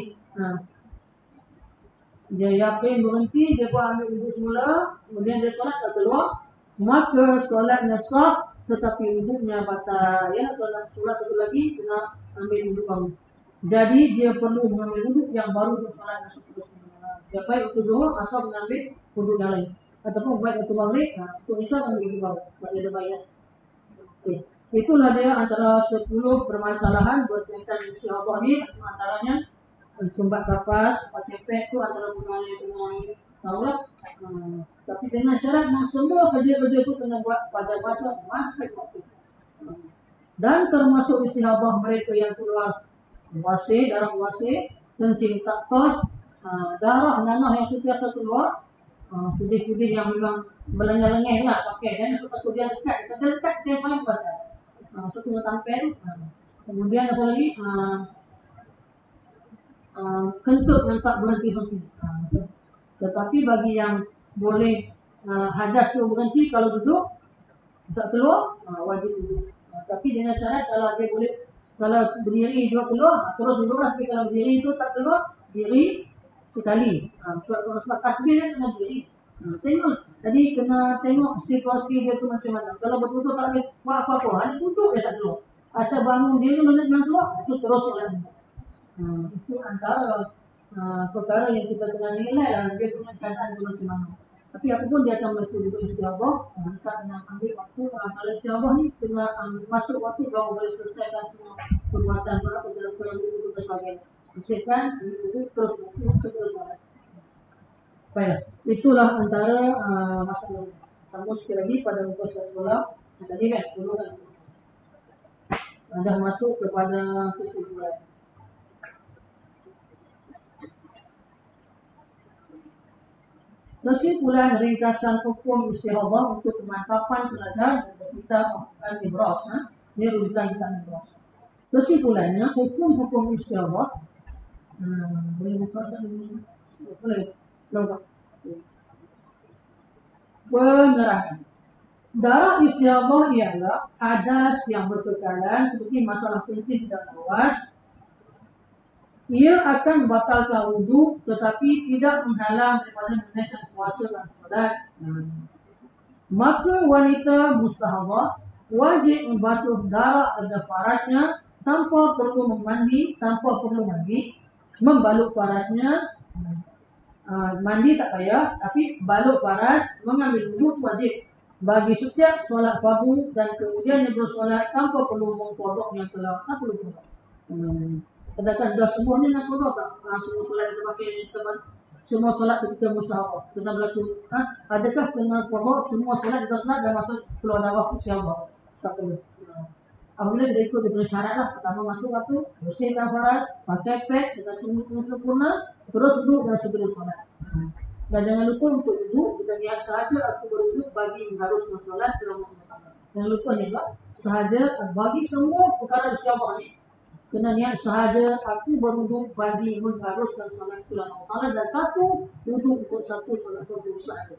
Dia yakin berhenti, dia pun ambil wuduk semula, kemudian dia solat tak keluar, maka solatnya sah tetapi wuduknya batal. Ya, kalau nak solat satu lagi kena ambil wuduk baru. Jadi dia perlu mengambil wuduk yang baru untuk solat yang seterusnya. Dia baik untuk zuhur asal mengambil wuduk yang lain. Ataupun baik untuk maghrib, untuk isya ambil wuduk baru. Tak ada bayar. Okay. Itulah dia antara 10 permasalahan berkaitan istihadhah ni. Antaranya sumbat kapas, pakai pad tu antara dengan tahulah. Tapi dengan syarat semua kerja-kerja tu kena buat pada masa waktu. Dan termasuk istihadhah mereka yang keluar wasir, darah wasir, kencing tak tos, darah nanah yang sentiasa keluar, putih-putih yang memang melengah-lengah lah pakai. Dan satu dia dekat, dia semuanya batal. Satu yang tampil. Kemudian apa lagi? Kentut yang tak berhenti-henti. Tetapi bagi yang boleh hadas tu berhenti kalau duduk tak keluar, wajib duduk. Tapi dengan syarat kalau dia boleh, kalau berdiri juga keluar, terus duduklah. Tapi kalau berdiri itu tak keluar, diri sekali. Sebab takbir dia kena berdiri. Tengok, jadi kena tengok situasi dia tu macam mana. Kalau betul-betul tak boleh buat apa-apa, hanya duduk dia tak keluar. Asal bangun diri masa jangan keluar, itu terus solat. Itu antara perkara yang kita kena nilai lah, dia punya keadaan tu macam mana. Tapi apapun dia akan melakukan juga istihadhah. Kita kena ambil waktu. Kalau istihadhah ni kena masuk waktu baru boleh selesaikan semua perbuatan berapa dalam kurang dulu dan sebagainya. Bersihkan, ambil terus segera solat. Baiklah, itulah antara masalah. Sambung sekali lagi pada muka sekolah. Tadi kan, dulu kan dah masuk kepada kesimpulan. Kesimpulan ringkasan hukum istihadhah untuk pemantapan pelajar dan kitab Al-Ibras. Ini rujukan kitab Al-Ibras. Kesimpulannya, hukum-hukum istihadhah boleh buka tak? Boleh. Penerahan. Darah istihadhah ialah hadas yang berkekalan seperti masalah kencing dan awas. Ia akan membatalkan wudhu tetapi tidak menghalang daripada menunaikan puasa dan solat. Maka wanita mustahadah wajib membasuh darah pada farasnya tanpa perlu mandi, membalut farasnya. Mandi tak payah, tapi balut faras, mengambil wudhu wajib bagi setiap solat fardu dan kemudian yang bersolat tanpa perlu mengkodok yang telah tak perlu kodok. Katakan dah semua ni nak kodok tak? Semua solat kita pakai teman, semua solat ketika mustahadah kena berlaku. Adakah kena kodok semua solat kita solat dan masa keluar darah istihadhah? Tak perlu. Apabila kita ikut daripada syarat lah. Pertama masuk waktu, bersihkan faras, pakai pad, kita sempurna, terus duduk dan segera solat. Dan jangan lupa untuk duduk, kita niat sahaja aku berduduk bagi mengharuskan solat dalam waktu pertama. Jangan lupa ni Pak, sahaja bagi semua perkara istihadhah ni, kena niat sahaja aku berduduk bagi mengharuskan solat dalam waktu dan satu duduk untuk satu solat fardu sahaja.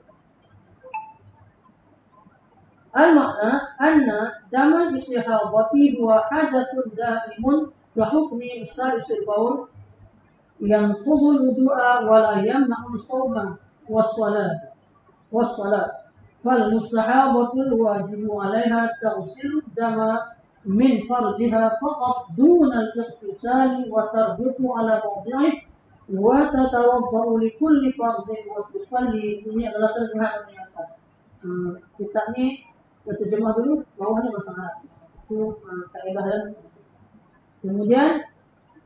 Al-makna anna damal istihadhati huwa hadathun da'imun kahukmi salisil baul yang khudul wudu'a wala yamna'un sawma wassalat fal mustahadatul wajibu alaiha taghsilu dama min farjiha faqat duna al-iqtisali wa tarbitu ala mawdi'ih wa tatawadda'u li kulli fardhin wa tusalli. Ini adalah terjemahan yang atas. Kitab ni terjemah dulu, bawahnya bahasa Arab. Itu kaedah dan kemudian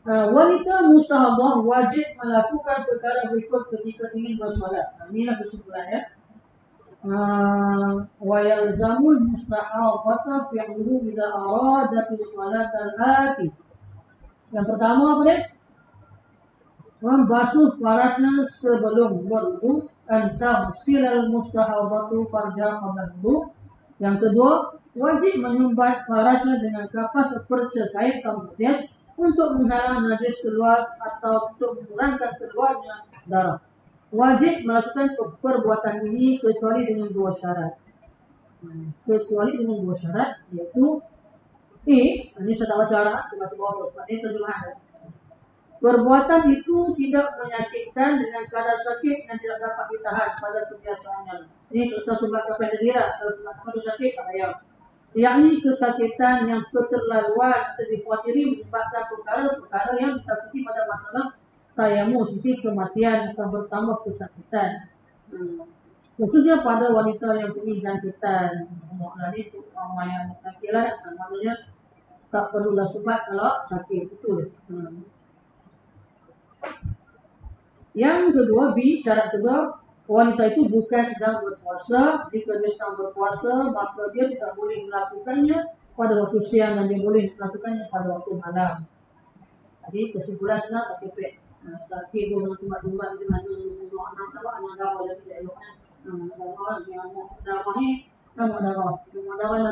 Wanita mustahadah wajib melakukan perkara berikut ketika ingin bersolat. Inilah kesimpulannya. Wayalzamul mustahadata fi'luhu idza aradat sholat al-ati. Yang pertama apa dia? Membasuh parasnya sebelum berwudu, antahsilal mustahadatu farja qabla wudu. Yang kedua, wajib menyumbat parasnya dengan kapas percekait kamus untuk menghalang najis keluar atau untuk mengurangkan keluarnya darah. Wajib melakukan perbuatan ini kecuali dengan dua syarat. Kecuali dengan dua syarat, yaitu ini saya tak baca Arab, saya baca bawah, ini terjemahan. Perbuatan itu tidak menyakitkan dengan kadar sakit yang tidak dapat ditahan pada kebiasaannya. Ini contoh sebab kepedera, kalau sakit tak payah. Yakni kesakitan yang keterlaluan atau dikhawatiri menyebabkan perkara-perkara yang ditakuti pada masalah tayamum seperti kematian atau bertambah kesakitan. Khususnya pada wanita yang punya jangkitan. Ini orang yang laki-laki, maknanya tak perlulah subat kalau sakit, betul. Yang kedua, syarat kedua, wanita itu bukan sedang berpuasa. Jika dia sedang berpuasa, maka dia tidak boleh melakukannya pada waktu siang dan dia boleh melakukannya pada waktu malam. Jadi kesimpulan senang tak kepek. Sakit pun sumbat-sumbat dia nak anak darah lagi tak eloknya. Darah ni nak darah nak lah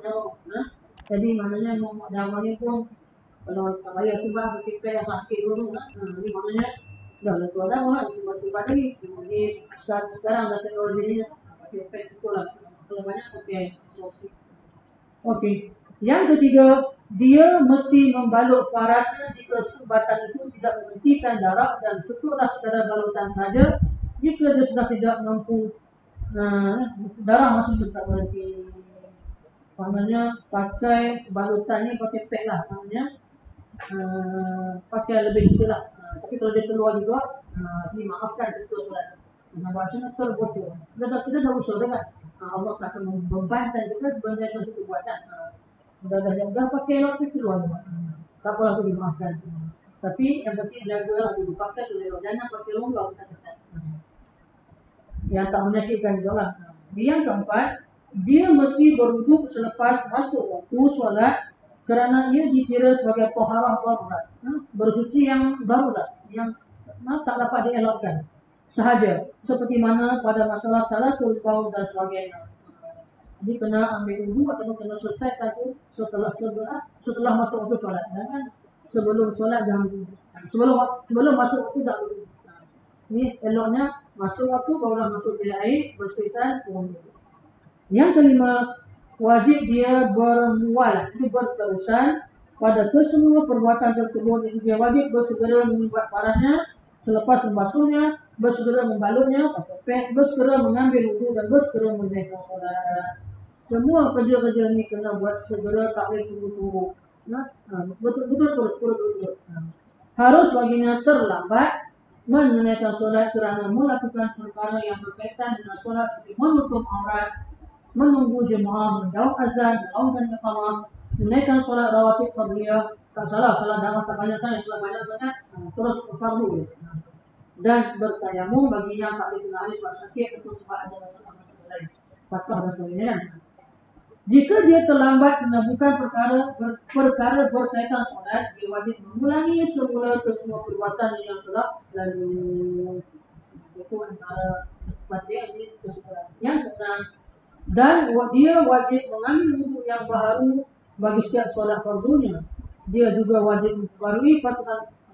darah. Jadi maknanya mau darah ni pun kalau tak payah sumbat kepek sakit dulu. Ini maknanya dah lepas darah sumbat-sumbat lagi. Jadi sekarang dah teknologi ni kepek cukup lah. Kalau banyak pakai soft. Okey. Yang ketiga, dia mesti membalut parasnya jika sumbatan itu tidak menghentikan darah dan cukuplah sekadar balutan saja. Jika dia sudah tidak mampu, darah masih tetap berhenti. Maknanya pakai balutannya pakai pad lah. Maknanya pakai lebih sikit lah. Tapi kalau dia keluar juga, dimaafkan itu solat. Bahasanya terbocor. Kita dah usul kan? Allah tak akan membebankan kita benda yang kita buat kan? Dah pakai elok itu keluar juga. Tak apalah aku dimaafkan. Tapi yang penting jaga dulu pakai tu elok. Jangan pakai longgar kita ketat. Yang tak menyakitkan solat. Yang keempat, dia mesti berwuduk selepas masuk waktu solat kerana ia dikira sebagai taharah darurat. Bersuci yang darurat, yang tak dapat dielakkan sahaja, seperti mana pada masalah salah sulbau dan sebagainya. Jadi kena ambil wudu atau kena selesaikan tu setelah masuk waktu solat. Jangan sebelum solat jangan sebelum masuk waktu tak wudu. Ini eloknya masuk waktu barulah masuk bilik air bersihkan wudu. Yang kelima, wajib dia bermualah, itu berterusan pada kesemua perbuatan tersebut. Dia wajib bersegera menyumbat parasnya selepas membasuhnya, bersegera membalutnya pakai pad, bersegera mengambil wudu dan bersegera menunaikan solat. Semua kerja-kerja ni kena buat segera, tak boleh tunggu-tunggu. Betul. Harus baginya terlambat menunaikan solat kerana melakukan perkara yang berkaitan dengan solat seperti menutup aurat, menunggu jemaah, menjawab azan, melakukan iqamah, menunaikan solat rawatib qabliyah. Tak salah kalau darah tak banyak sangat, kalau banyak sangat terus fardu. Dan bertayamum baginya tak boleh kena alis sebab sakit atau sebab ada masalah lain, patah dan sebagainya. Jika dia terlambat menabukan perkara berkaitan solat, dia wajib mengulangi semula kesemua perbuatan yang telah lalu. Itu antara dia ini kesimpulan. Yang keenam, dan dia wajib mengambil wudu yang baru bagi setiap solat fardunya. Dia juga wajib memperbarui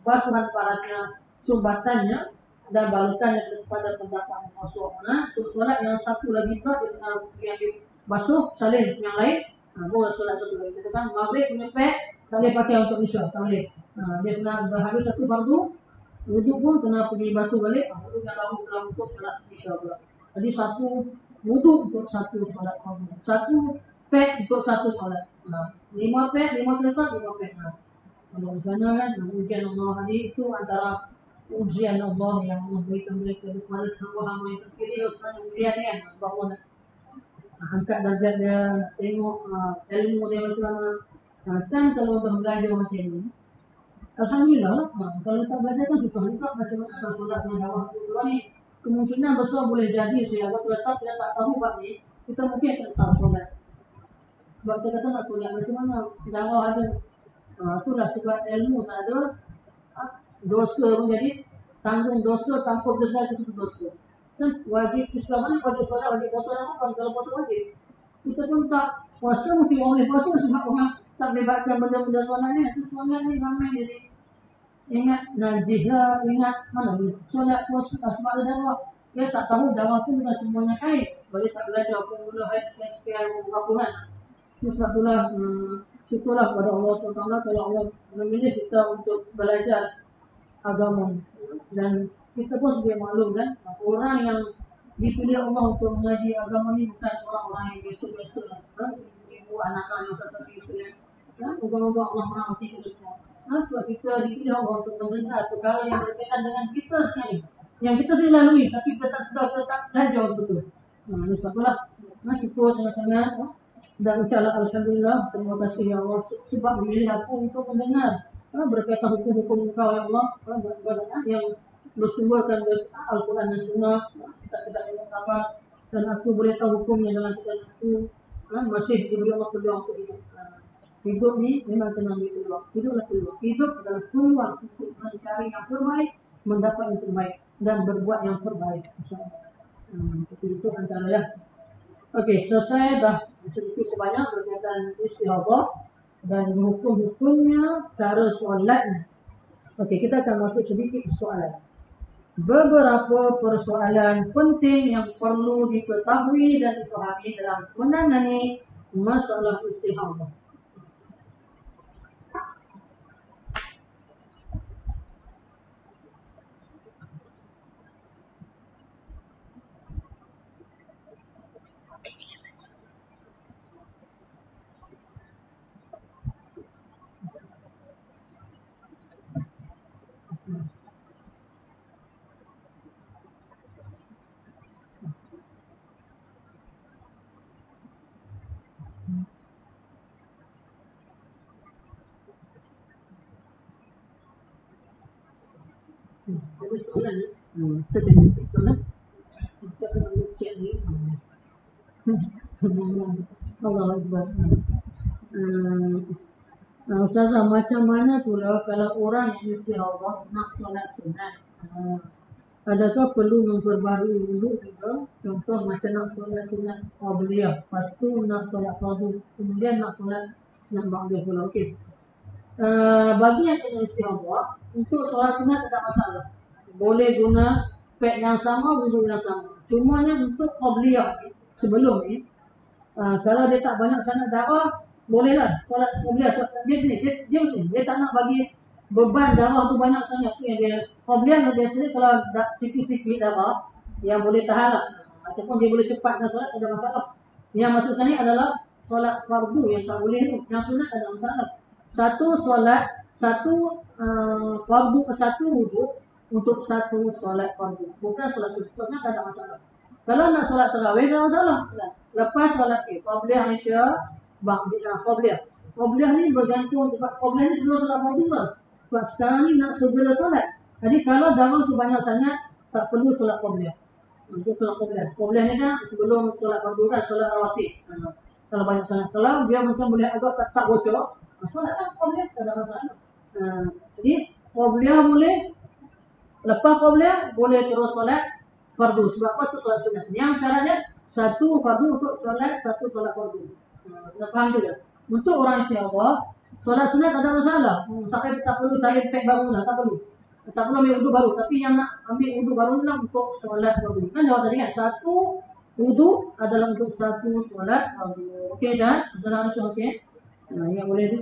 basuhan parasnya, sumbatannya dan balutannya kepada pendapat masyhurnya. Untuk solat yang satu lagi pula dia kena basuh salin yang lain. Boleh solat satu lagi. Kita kan maghrib punya pad tak boleh pakai untuk isyak, tak boleh. Dia kena berhabis satu fardu, wudu pun kena pergi basuh balik. Wudu yang baru kena untuk solat isyak pula. Jadi satu wudu untuk satu solat fardu, satu pad untuk satu solat. 5 pad, 5 kesan, 5 pad. Kalau misalnya kan ujian Allah hari itu antara ujian Allah yang Allah berikan mereka kepada hamba-hamba yang terpilih. Sekarang melihat kan bahawa angkat darjat dia, tengok ilmu dia macam mana. Kan kalau dah belajar macam ni, Alhamdulillah lah. Kalau tak belajar kan susah juga macam mana nak solat dengan dakwah kedua ni. Kemungkinan besar boleh jadi saya kalau kita tak tahu bab ni, kita mungkin akan tak solat. Sebab kita kata nak solat macam mana dakwah ada. Itulah sebab ilmu tak ada, dosa pun jadi tanggung dosa tanpa berdosa itu satu dosa. Dan wajib Islam ni wajib solat, wajib puasa Ramadan. Kalau puasa wajib, kita pun tak puasa mungkin orang boleh puasa sebab orang tak melibatkan benda-benda solat ni. Nanti solat ni ramai jadi ingat najis lah, ingat mana ni solat puasa sebab ada dakwah. Dia tak tahu dakwah tu bukan semuanya kait. Boleh tak belajar pun haid sekian berapa kan. Sebab itulah syukurlah kepada Allah SWT kalau Allah memilih kita untuk belajar agama. Dan kita pun sedia maklum kan, orang yang dipilih Allah untuk mengaji agama ni bukan orang-orang yang biasa-biasa lah. Ibu anak-anak yang tak tersiksa. Moga-moga Allah merahmati kita semua. Sebab kita dipilih Allah untuk mendengar perkara yang berkaitan dengan kita sendiri. Yang kita sendiri lalui, tapi kita tak sedar, kita tak belajar betul. Ini sebab itulah syukur sangat-sangat. Dan ucaplah Alhamdulillah, terima kasih ya Allah sebab memilih aku untuk mendengar berkaitan hukum-hukum Engkau ya Allah, yang bersumberkan dari Al-Quran dan Sunnah. Kita tidak mengatakan dan aku boleh tahu hukumnya dalam kitab aku. Masih diberi Allah peluang untuk hidup. Hidup ni memang kena ambil peluang. Hiduplah peluang. Hidup adalah peluang untuk mencari yang terbaik, mendapat yang terbaik dan berbuat yang terbaik. InsyaAllah. Itu antara ya. Okey, selesai dah sedikit sebanyak berkaitan istihadah dan hukum-hukumnya, cara solatnya. Okey, kita akan masuk sedikit soalan. Beberapa persoalan penting yang perlu diketahui dan dipahami dalam menangani masalah istihadah. Ada soalan ni? Saya tengok soalan. Saya sedang ujian ni. Allah Akbar. Ustazah, macam mana pula kalau orang yang istihadah nak solat sunat? Adakah perlu memperbarui wuduk juga? Contoh macam nak solat sunat qabliyah, lepas tu nak solat fardu, kemudian nak solat sunat ba'diyah pula. Okey. Bagi yang kena istihadah, untuk solat sunat tak masalah. Boleh guna pad yang sama, wuduk yang sama. Cumanya untuk qabliyah sebelum ni, kalau dia tak banyak sangat darah, bolehlah solat qabliyah. Dia macam ni, dia tak nak bagi beban darah tu banyak sangat. Tu yang dia qabliyah biasanya kalau sikit-sikit darah yang boleh tahan lah, ataupun dia boleh cepat dan solat, tak ada masalah. Yang maksud ni adalah solat fardu yang tak boleh tu. Yang sunat ada masalah. Satu solat, satu fardu, satu wuduk untuk satu solat fardu, bukan solat sunat. Sunat tak ada masalah. Kalau nak solat tarawih tak masalah. Lepas solat qabliyah Isya, qabliyah. Qabliyah ni bergantung sebab qabliyah ni sebelum solat fardu lah. Sebab sekarang ni nak segera solat. Jadi kalau darah tu banyak sangat, tak perlu solat qabliyah. Untuk solat qabliyah. Qabliyah ni kan sebelum solat fardu kan, solat rawatib. Kalau banyak sangat, kalau dia mungkin boleh agak tak bocor, solat kan qabliyah tak ada masalah. Jadi qabliyah boleh, lepas qabliyah boleh terus solat fardu. Sebab apa tu solat sunat. Yang syaratnya satu fardu untuk solat, satu solat fardu. Nak faham juga. Untuk orang istihadah, solat sunat tak ada masalah. Tak perlu salin pek baru lah, tak perlu. Tak perlu ambil wuduk baru. Tapi yang nak ambil wuduk baru lah untuk solat fardu. Kan jawab tadi kan, satu wuduk adalah untuk satu solat fardu. Okey Syah? Adalah Syah okey? Yang boleh tu.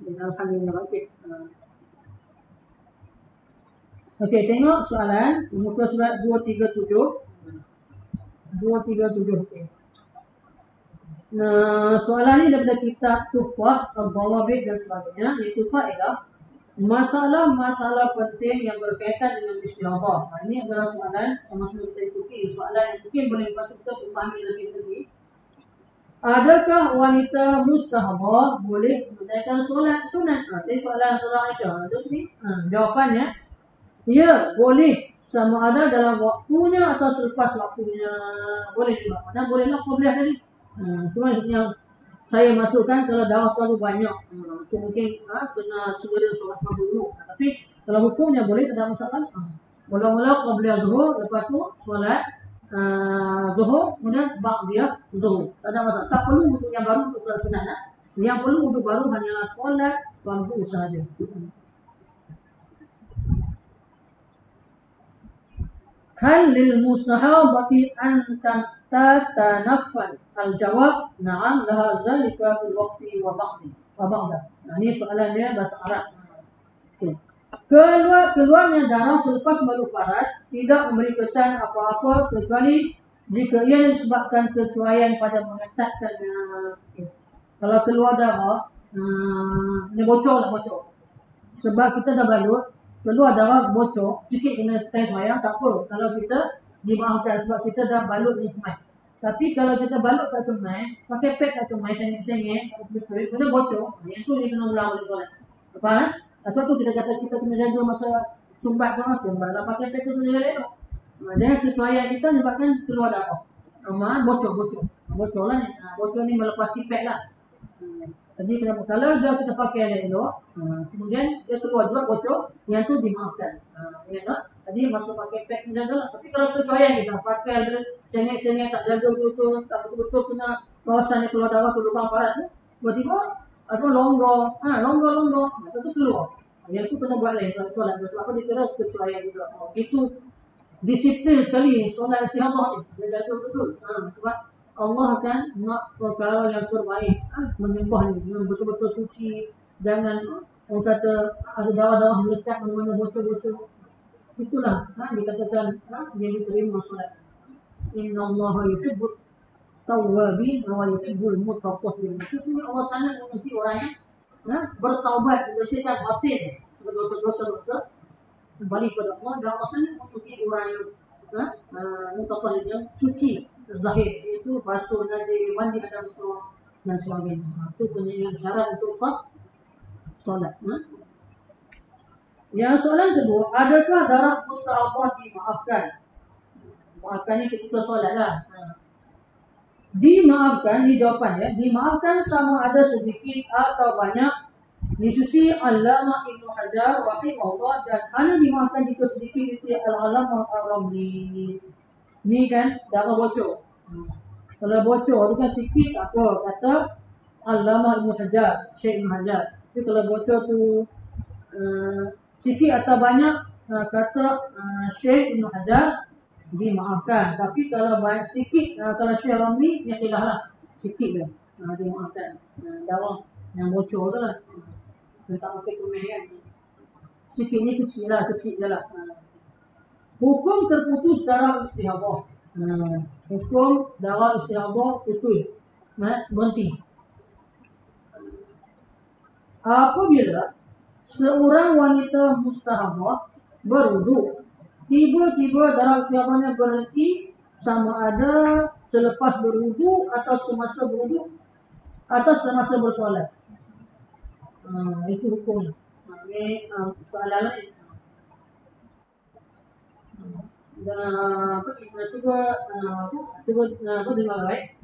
Alhamdulillah. Okey. Okey, tengok soalan muka surat 237. 237. Okey. Soalan ni daripada kitab Tuhfah, Al-Dawabit dan sebagainya. Iaitu faedah masalah-masalah penting yang berkaitan dengan istihadah. Ini adalah soalan sama-sama kita ikuti. Soalan yang mungkin boleh membantu kita memahami lebih. adakah wanita mustahadah boleh menunaikan solat sunat? Jadi soalan Aisyah. Terus ni jawapannya, ya boleh, sama ada dalam waktunya atau selepas waktunya. Boleh juga. Mana bolehlah qobliyah tadi. Cuma yang saya masukkan kalau darah terlalu banyak, itu mungkin kena segera solat maghrib dulu. Tapi kalau hukumnya boleh, tidak masalah. Mula-mula qobliyah zuhur, lepas tu solat zuhur, kemudian ba'diyah zuhur. Tak ada masalah. Tak perlu untuk yang baru untuk solat sunat. Yang perlu untuk baru hanyalah solat fardu sahaja. Hal lil mustahabati an tatanaffal? Al-jawab, na'am laha zalika fil waqti wa ba'da. Ini soalan dia bahasa Arab. Okay. Keluarnya darah selepas balik paras tidak memberi kesan apa-apa kecuali jika ia disebabkan kecuaian pada mengetatkannya. Okay. Kalau keluar darah, ini bocor. Sebab kita dah balut, keluar darah bocor, sikit kena test mayang, tak apa. Kalau kita dimaafkan sebab kita dah balut ni kemai. Tapi kalau kita balut tak kemai, pakai pad tak kemai, sengit-sengit, kena bocor, yang tu dia kena ulang balik solat. Faham? Sebab tu kita kata kita kena jaga masa sumbat tu, sumbat lah pakai pad tu kena jaga elok. Jangan kesuaian kita menyebabkan keluar darah. Bocor lah ni. Bocor ni melepasi pad lah. Jadi kalau dia kita pakai elok, kemudian dia keluar juga bocor, yang tu dimaafkan. Jadi masuk pakai pad ni jaga lah. Tapi kalau kesuaian kita pakai sengit-sengit tak jaga betul-betul, tak betul-betul kena kawasan yang keluar darah tu lubang paras tu, tiba-tiba longgar, tu keluar. Yang tu kena buat lain solat. Sebab apa dia kira kesuaian juga. Itu disiplin sekali solat istihadah ni. Dia jaga betul. Sebab Allah akan nak perkara yang terbaik. Menyembah ni dengan betul-betul suci. Jangan orang kata ada darah-darah melekat mana-mana bocor-bocor. Itulah dikatakan dia diterima solat. Inna Allah yuhibbut tawwabin wa yuhibbul mutatahhirin. Sesungguhnya Allah sangat menyukai orang yang bertaubat, membersihkan batin dosa-dosa kembali kepada Allah, dan Allah sangat menyukai orang yang mutatahhirin, yang suci zahir, iaitu basuh najis, mandi ada besar dan sebagainya. Itu punya syarat untuk solat. Yang soalan kedua, adakah darah mustahabah dimaafkan? Maafkannya ketika solat lah. Dimaafkan, jawapannya dimaafkan sama ada sedikit atau banyak di sisi Allamah Ibnu Hajar rahimahullah, dan hanya dimaafkan jika sedikit di sisi Al-Allamah Ar-Ramli. Ni kan darah bocor. Kalau bocor tu kan sikit apa kata Allamah Ibnu Hajar, Syekh Ibnu Hajar. Tapi kalau bocor tu sikit atau banyak kata Syekh Ibnu Hajar dimaafkan. Tapi kalau banyak sikit, kalau Syekh Ramli dia khilaf lah, sikit dia dimaafkan. Darah yang bocor tu lah, dia tak pakai kemih kan, sikit ni kecil je lah. Hukum terputus darah istihadah. Hukum darah istihadah putus, berhenti apabila seorang wanita mustahadah berwuduk, tiba-tiba darah istihadahnya berhenti, sama ada selepas berwuduk atau semasa berwuduk atau semasa bersolat. Itu hukumnya. Ini soalan lain. Cuba dengar baik.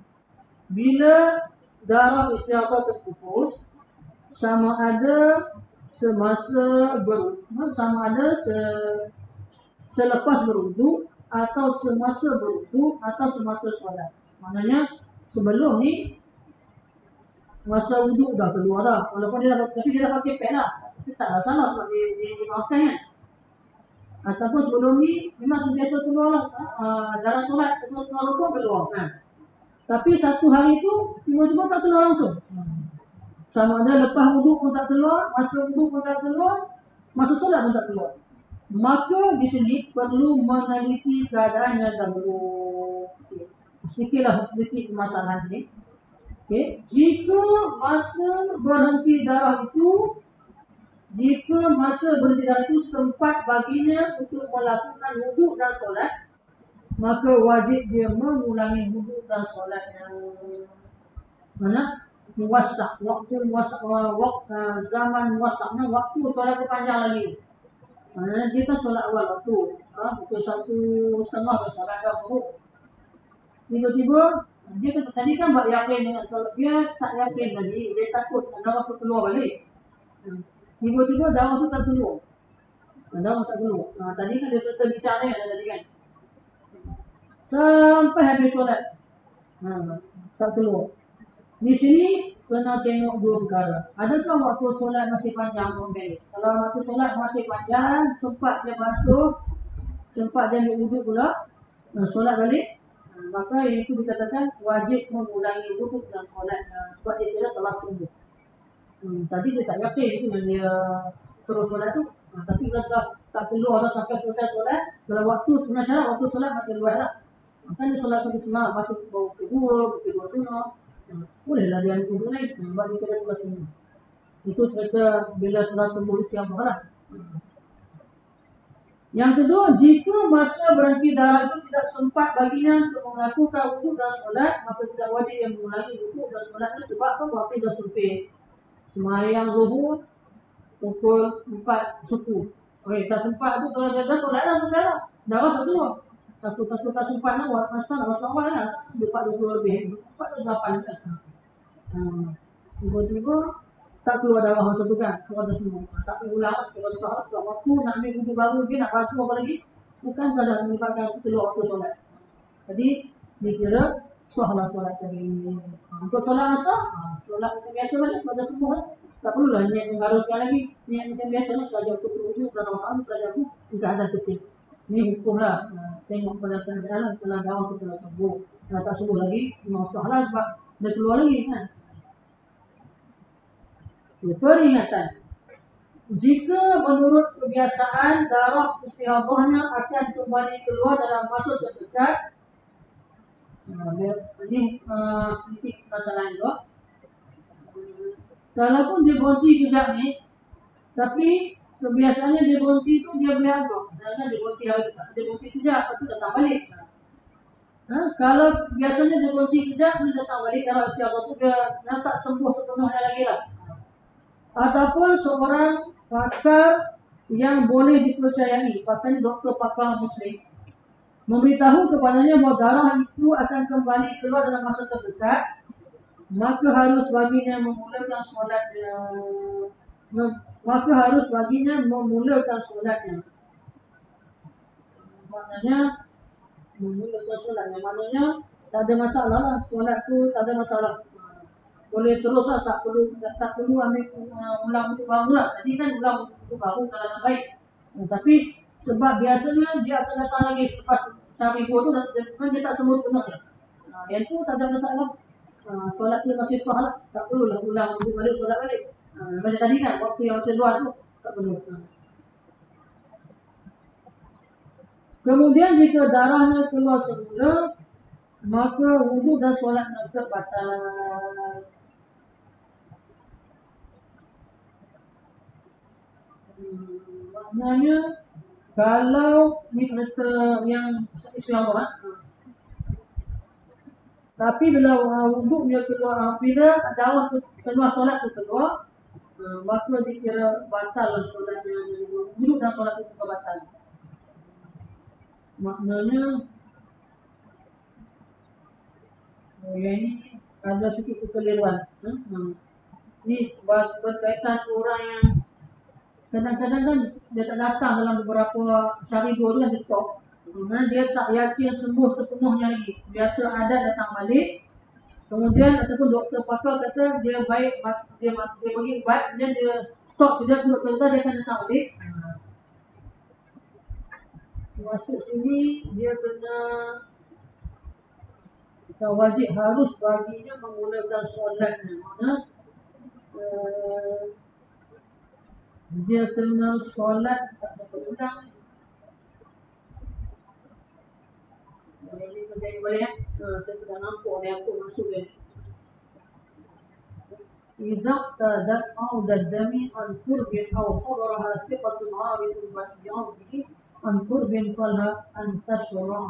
Bila darah istihadah terputus, sama ada semasa selepas berwuduk atau semasa berwuduk atau semasa solat. Maknanya sebelum ni masa wuduk dah keluar dah, walaupun dia dah pakai pad lah, tapi tak ada salah sebab dia dimaafkan kan. Ataupun sebelum ni memang sentiasa keluar lah, dalam solat keluar keluar kan. Tapi satu hari tu tiba-tiba tak keluar langsung. Sama ada lepas wuduk pun tak keluar, masa wuduk pun tak keluar, masa solat pun tak keluar. Maka di sini perlu meneliti keadaannya dahulu. Sedikit masalah ni. Okay. Jika masa berhenti darah itu sempat baginya untuk melakukan wuduk dan solat, maka wajib dia mengulangi wuduk dan solatnya. Mana muwasak, waktu muwasak, zaman muwasaknya waktu solat itu panjang lagi. Mana dia kan solat awal waktu, pukul 1:30 ke solat dah subuh. Tiba-tiba dia kata tadi kan buat yakin dengan, kalau dia tak yakin lagi, dia takut darah tu keluar balik. Tiba-tiba darah tu tak keluar. Darah tak keluar. Tadi kan dia terbicara tadi kan. Sampai habis solat. Tak keluar. Di sini kena tengok dua perkara. Adakah waktu solat masih panjang atau pendek? Kalau waktu solat masih panjang, sempat dia basuh, sempat dia ambil wuduk pula, solat balik, maka itu dikatakan wajib mengulangi wuduk dan solat, sebab dia kira telah sembuh. Tadi dia tak yakin itu yang dia terus solat tu, tapi kalau tak keluar dah sampai selesai solat, kalau waktu sebenarnya waktu solat masih luas lah. Maka dia solat 1:30, masuk pukul 2, pukul 2:30. Bolehlah dia ambil wuduk lain, sebab dia kira telah sembuh. Itu cerita bila telah sembuh istighfar lah. Yang kedua, jika masa berhenti darah itu tidak sempat baginya untuk melakukan wuduk dan solat, maka tidak wajib yang mengulangi wuduk dan solatnya, sebab apa? Waktu dah sempit. Sembahyang zuhur pukul 4 suku. Tak sempat tu, kalau dia dah solat dah selesai lah. Darah tak keluar. Takut tak sempat nak buat masa nak masuk awal lah. 4:20 lebih. 4:28 kan. Tiba-tiba tak keluar darah masa tu kan. Keluar dah semua. Tak perlu ulang. Kalau solat, waktu nak ambil wuduk baru dia nak basuh apa lagi. Bukan kadang menyebabkan keluar waktu solat. Jadi dikira sahlah solat tadi. Untuk solat asar, solat macam biasa balik pada semua kan. Tak perlulah niat mengharuskan lagi. Niat macam biasa lah, sahaja aku berwuduk, pertama-tama sahaja aku tidak ada kecil. Ini hukum lah. Tengok pada keadaan, kalau darah kita telah sembuh. Kalau tak sembuh lagi, sah lah sebab dia keluar lagi kan. Peringatan. Jika menurut kebiasaan darah istihadahnya akan kembali keluar dalam masa terdekat, ini sedikit masalah juga. Kalaupun dia berhenti kejap ni, tapi kebiasaannya dia berhenti tu dia beragam. Karena dia berhenti kejap, lepas tu datang balik. Kalau biasanya dia berhenti kejap, dia datang balik. Kalau istiadah tu dia tak sembuh sepenuhnya lagi lah. Ataupun seorang pakar yang boleh dipercayai, pakar doktor pakar muslim, memberitahu kepadanya bahawa darah itu akan kembali keluar dalam masa terdekat, maka harus baginya memulakan solatnya. Maknanya memulakan solatnya. Maknanya tak ada masalah lah. Solat tu tak ada masalah. Boleh terus lah, tak perlu ambil ulang untuk baru lah. Tadi kan ulang untuk baru kalau baik. Tapi sebab biasanya dia akan datang lagi selepas sehari dua tu, dia tak sembuh sepenuhnya. Yang tu tak ada masalah. Solat tu masih sah lah. Tak perlulah ulang untuk balik solat balik. Macam tadi kan, waktu yang masih luas tu tak perlu. Kemudian jika darahnya keluar semula, maka wuduk dan solatnya terbatal. Maknanya kalau ni cerita yang istiadah, tapi bila wuduk dia keluar, bila darah keluar solat tu keluar, maka dikira batal solatnya. Jadi wuduk dan solat tu juga batal. Maknanya yang ini ada sedikit kekeliruan. Ini berkaitan orang yang kadang-kadang kan dia tak datang dalam beberapa sehari dua tu kan dia stop. Dia tak yakin sembuh sepenuhnya lagi. Biasa ada datang balik. Kemudian ataupun doktor pakar kata dia baik, dia bagi ubat, kemudian dia stop sekejap, doktor kata dia akan datang balik. Masuk sini dia kena wajib harus baginya memulakan solatnya. Mana dia kena solat tak dapat ulang. Ini penting boleh. Saya sudah nampak ni aku masuk ni. إذا اقتدت عود الدم عن قرب أو حضرها ثقة عارض بعرضه عن قرب فلها أن تشرع.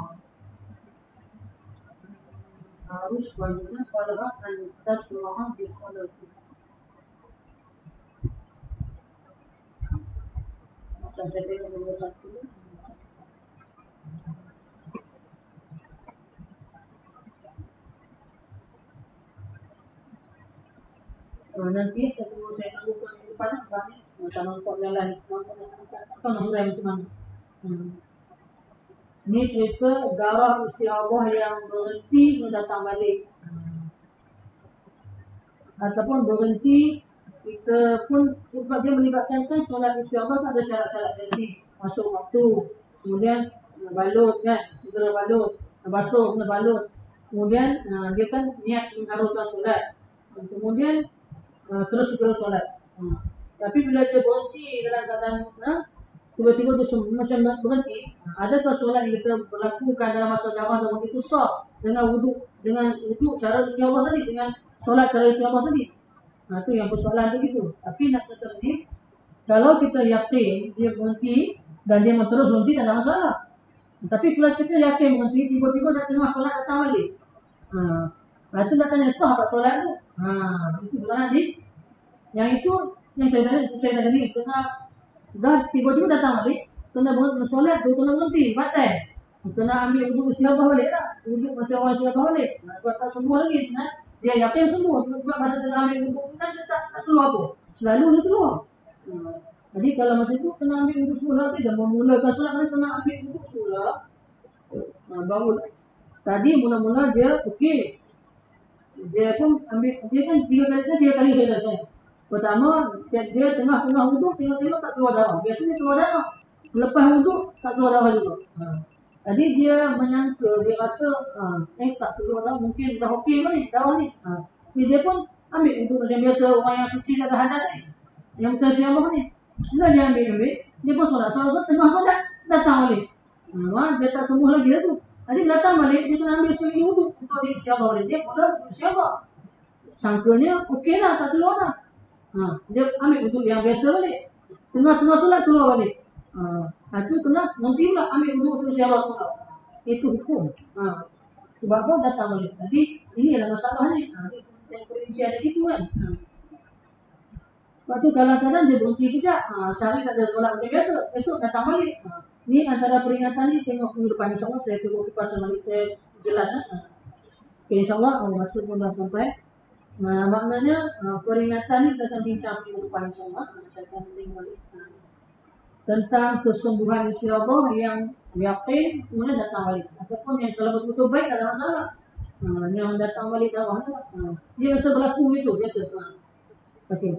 harus bajunya pada antas ruangan di sekolah itu. Saya tengok nomor 1. Nanti saya tunggu ke depan apa nih? Tanam pot yang lain. Atau nomor yang macam mana? Ini cerita garah istiadah yang berhenti datang balik. Ataupun berhenti, kita pun dia melibatkan kan solat istiadah tak ada syarat-syarat berhenti. Masuk waktu, kemudian balut kan, segera balut, basuh kena balut. Kemudian dia kan niat mengharurkan solat. Kemudian terus segera solat. Tapi bila dia berhenti dalam keadaan tiba-tiba dia macam berhenti, adakah solat yang kita berlakukan dalam masa jamaah dan itu sah dengan wuduk cara istiadah tadi, dengan solat cara istiadah tadi? Itu yang persoalan begitu. Tapi nak kata sini, kalau kita yakin dia berhenti dan dia terus berhenti tak ada masalah. Tapi kalau kita yakin berhenti tiba-tiba dah tengah solat datang balik, itu nak tanya sah tak solat tu? Itu bukan lagi. Yang itu yang saya tadi kena dah tiba-tiba datang balik, kena solat tu kena berhenti, batal. Kena ambil wuduk istiadah balik lah. Wuduk macam orang istiadah balik. Sebab tak sembuh lagi sebenarnya. Dia yakin sembuh. Sebab masa tengah ambil wuduk kan dia tak keluar apa. Selalu dia keluar. Jadi kalau macam tu kena ambil wuduk semula. Tidak memulakan solat, kena ambil wuduk semula. Baru tadi mula-mula dia okey. Dia pun ambil, dia kan 3 kali saya dah saya. Pertama, dia tengah-tengah wuduk, tengok-tengok tak keluar darah. Biasanya keluar darah. Lepas wuduk tak keluar darah juga. Jadi dia menyangka, dia rasa tak keluar darah, mungkin dah okey ni darah ni. Dia pun ambil wuduk macam biasa orang yang suci tak ada hadas ni, yang bukan siabah ni. Bila dia ambil, dia pun solat tengah solat datang balik. Dia tak sembuh lagi lah tu. Jadi datang balik, dia kena ambil sekali wuduk untuk dia siabah balik. Dia mula siabah, sangkanya okey lah, tak keluar dah. Dia ambil wuduk yang biasa balik, tengah-tengah solat keluar balik. Itu kena nanti pula ambil wuduk untuk siabah semula. Itu hukum. Sebab apa datang balik. Jadi ini adalah masalah ni. Yang perincian ada gitu kan. Lepas tu kadang-kadang dia berhenti kejap. Sehari tak ada solat macam biasa, esok datang balik. Ni antara peringatan ni, tengok minggu depan insyaAllah saya tengok kipas balik, saya jelas. Okay, insyaAllah masa pun dah sampai. Maknanya peringatan ni kita akan bincang minggu depan insyaAllah. Saya akan tengok balik tentang kesembuhan istiadah yang yakin kemudian datang balik, ataupun yang kalau betul-betul baik tak ada masalah. Yang datang balik darah dia biasa berlaku itu biasa. Okey,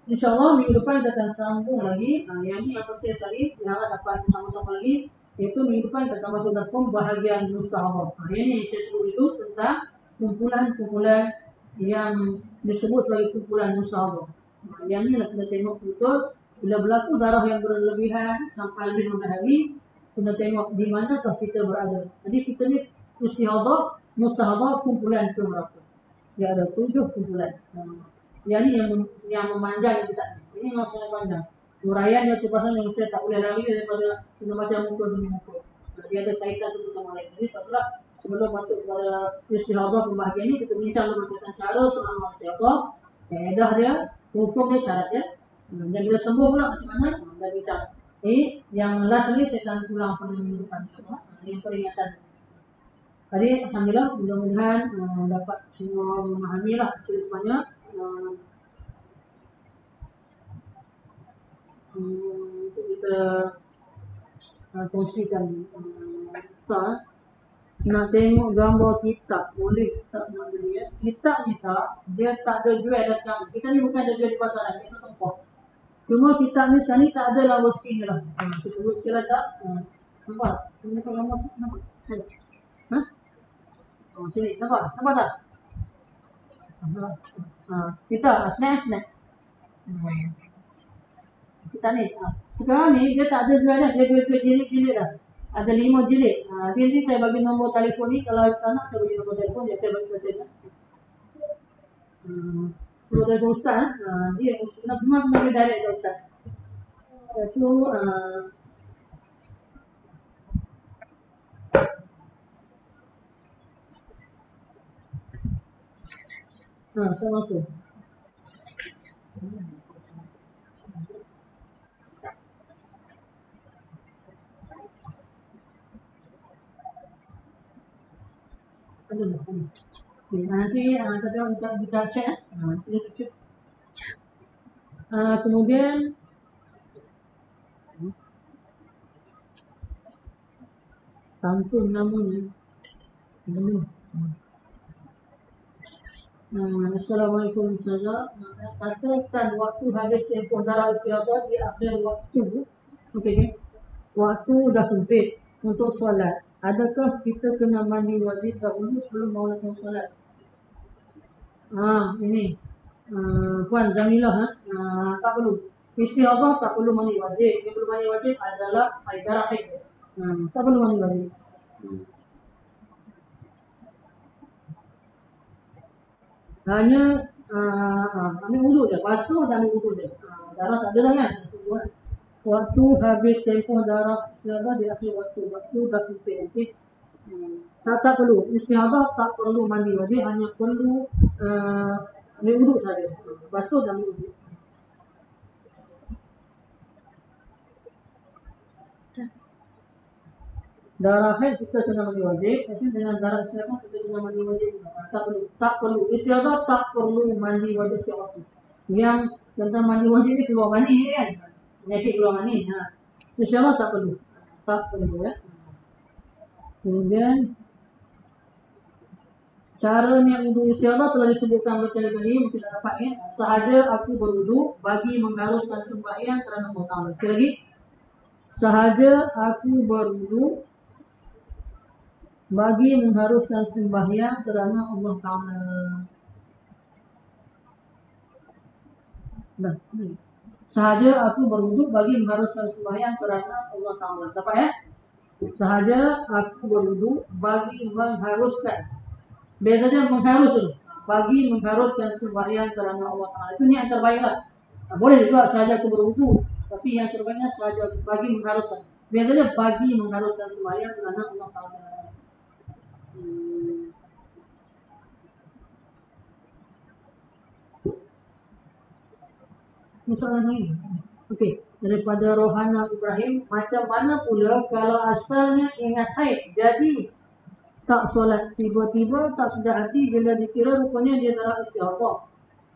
insyaAllah minggu depan kita akan sambung lagi. Yang ni yang penting sekali, diharap dapat sama-sama lagi, iaitu minggu depan kita akan masuk dalam pembahagian mustahadah. Ini saya sebut itu tentang kumpulan-kumpulan yang disebut sebagai kumpulan mustahadah. Yang ni nak kita tengok betul. Bila berlaku darah yang berlebihan sampai lebih 15 hari, kena tengok di manakah kita berada. Jadi kita ni mustahadah kumpulan ke berapa? Dia ada 7 kumpulan. Yang ni yang memanjang kita. Ini masalah panjang. Uraiannya tu pasal yang saya tak boleh lari daripada kena baca muka demi muka. Dia ada kaitan satu sama lain. Jadi sebelum masuk kepada istihadah pembahagian ini, kita bincang tentang cara seorang istihadah, kaedah dia, hukum dia, syarat dia. Dan bila sembuh pula macam mana? Dah bincang. Yang last ni saya akan pulang pada minggu depan insyaAllah. Yang peringatan. Tadi alhamdulillah, mudah-mudahan dapat semua memahami lah sebanyak. Untuk kita kongsikan. Nak tengok gambar kitab, boleh tak nak beli ya? Kitab ni dia tak ada jual dah sekarang. Kita ni bukan ada jual di pasaran, kita tempat. Cuma kitab ni sekarang ni tak ada lah listing lah. Kita sebut sekali tak? Nampak? Ini tak gambar, nampak? Sini, nampak? Nampak tak? Kita, snack. Kita ni. Sekarang ni dia tak ada jual dah, dia jual jilid-jilid dah. Ada 5 jilid. Nanti saya bagi nombor telefon ni, kalau nak saya bagi nombor telefon, saya bagi ke saya. Nombor telefon Ustaz, dia memang boleh direct ke Ustaz. Itu Saya masuk. Nanti kita cek. Nanti kita cek. Kemudian tampun namanya. Assalamualaikum saudara. Katakan waktu habis tempoh darah istiadah di akhir waktu. Okey. Waktu dah sempit untuk solat. Adakah kita kena mandi wajib dahulu sebelum mulakan solat? Ini. Puan Zamilah, tak perlu. Istiadah tak perlu mandi wajib. Yang perlu mandi wajib adalah air darah haid. Tak perlu mandi wajib. Hanya ambil wuduk je, basuh dan ambil wuduk je. Darah tak ada lah kan. Waktu habis tempoh darah istiadah di akhir waktu dah sempit. Okay? Tak perlu istiadah, tak perlu mandi wajib, hanya perlu ambil wuduk saja. Basuh dan ambil wuduk. Darah haid kita kena mandi wajib, tapi dengan darah istiadah kita kena mandi wajib. Tak perlu istiadah, tak perlu mandi wajib setiap waktu. Yang tentang mandi wajib ni keluar mani kan, penyakit keluar mani. Istiadah tak perlu ya. Kemudian cara niat wudu istiadah telah disebutkan berkali-kali, mungkin dapat ya. Sahaja aku berwudu bagi mengharuskan sembahyang kerana Allah Ta'ala. Sekali lagi, sahaja aku berwudu bagi mengharuskan sembahyang kerana Allah Ta'ala. Sahaja aku berwudu bagi mengharuskan sembahyang kerana Allah Ta'ala. Dapat ya? Sahaja aku berwudu bagi mengharuskan. Biasanya mengharus bagi mengharuskan sembahyang kerana Allah Ta'ala. Itu niat terbaiklah. Boleh juga sahaja aku berwudu, tapi yang terbaiknya sahaja bagi mengharuskan. Biasanya bagi mengharuskan sembahyang kerana Allah Ta'ala. Misalnya ini. Okey, daripada Rohana Ibrahim, macam mana pula kalau asalnya ingat haid, jadi tak solat, tiba-tiba tak sedar hati bila dikira rupanya dia darah istiadah.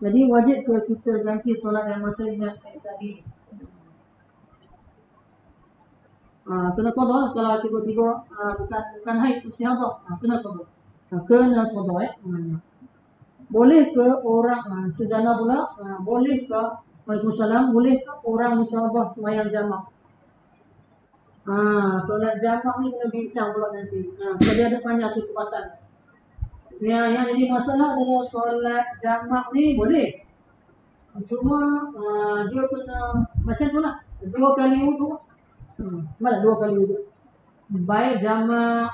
Jadi wajib ke kita ganti solat yang masa ingat haid tadi? Kena qada kalau tiba-tiba bukan haid istiadah, kena qada. Kena qada Boleh ke orang sejana pula, boleh ke Waalaikumsalam, boleh ke orang musyawarah sembahyang jamak? Solat jamak ni kena bincang pula nanti. Jadi ada banyak satu pasal. Yang jadi masalah adalah solat jamak ni boleh. Cuma dia kena macam tu lah. 2 kali wuduk. Mana 2 kali wuduk? Baik jamak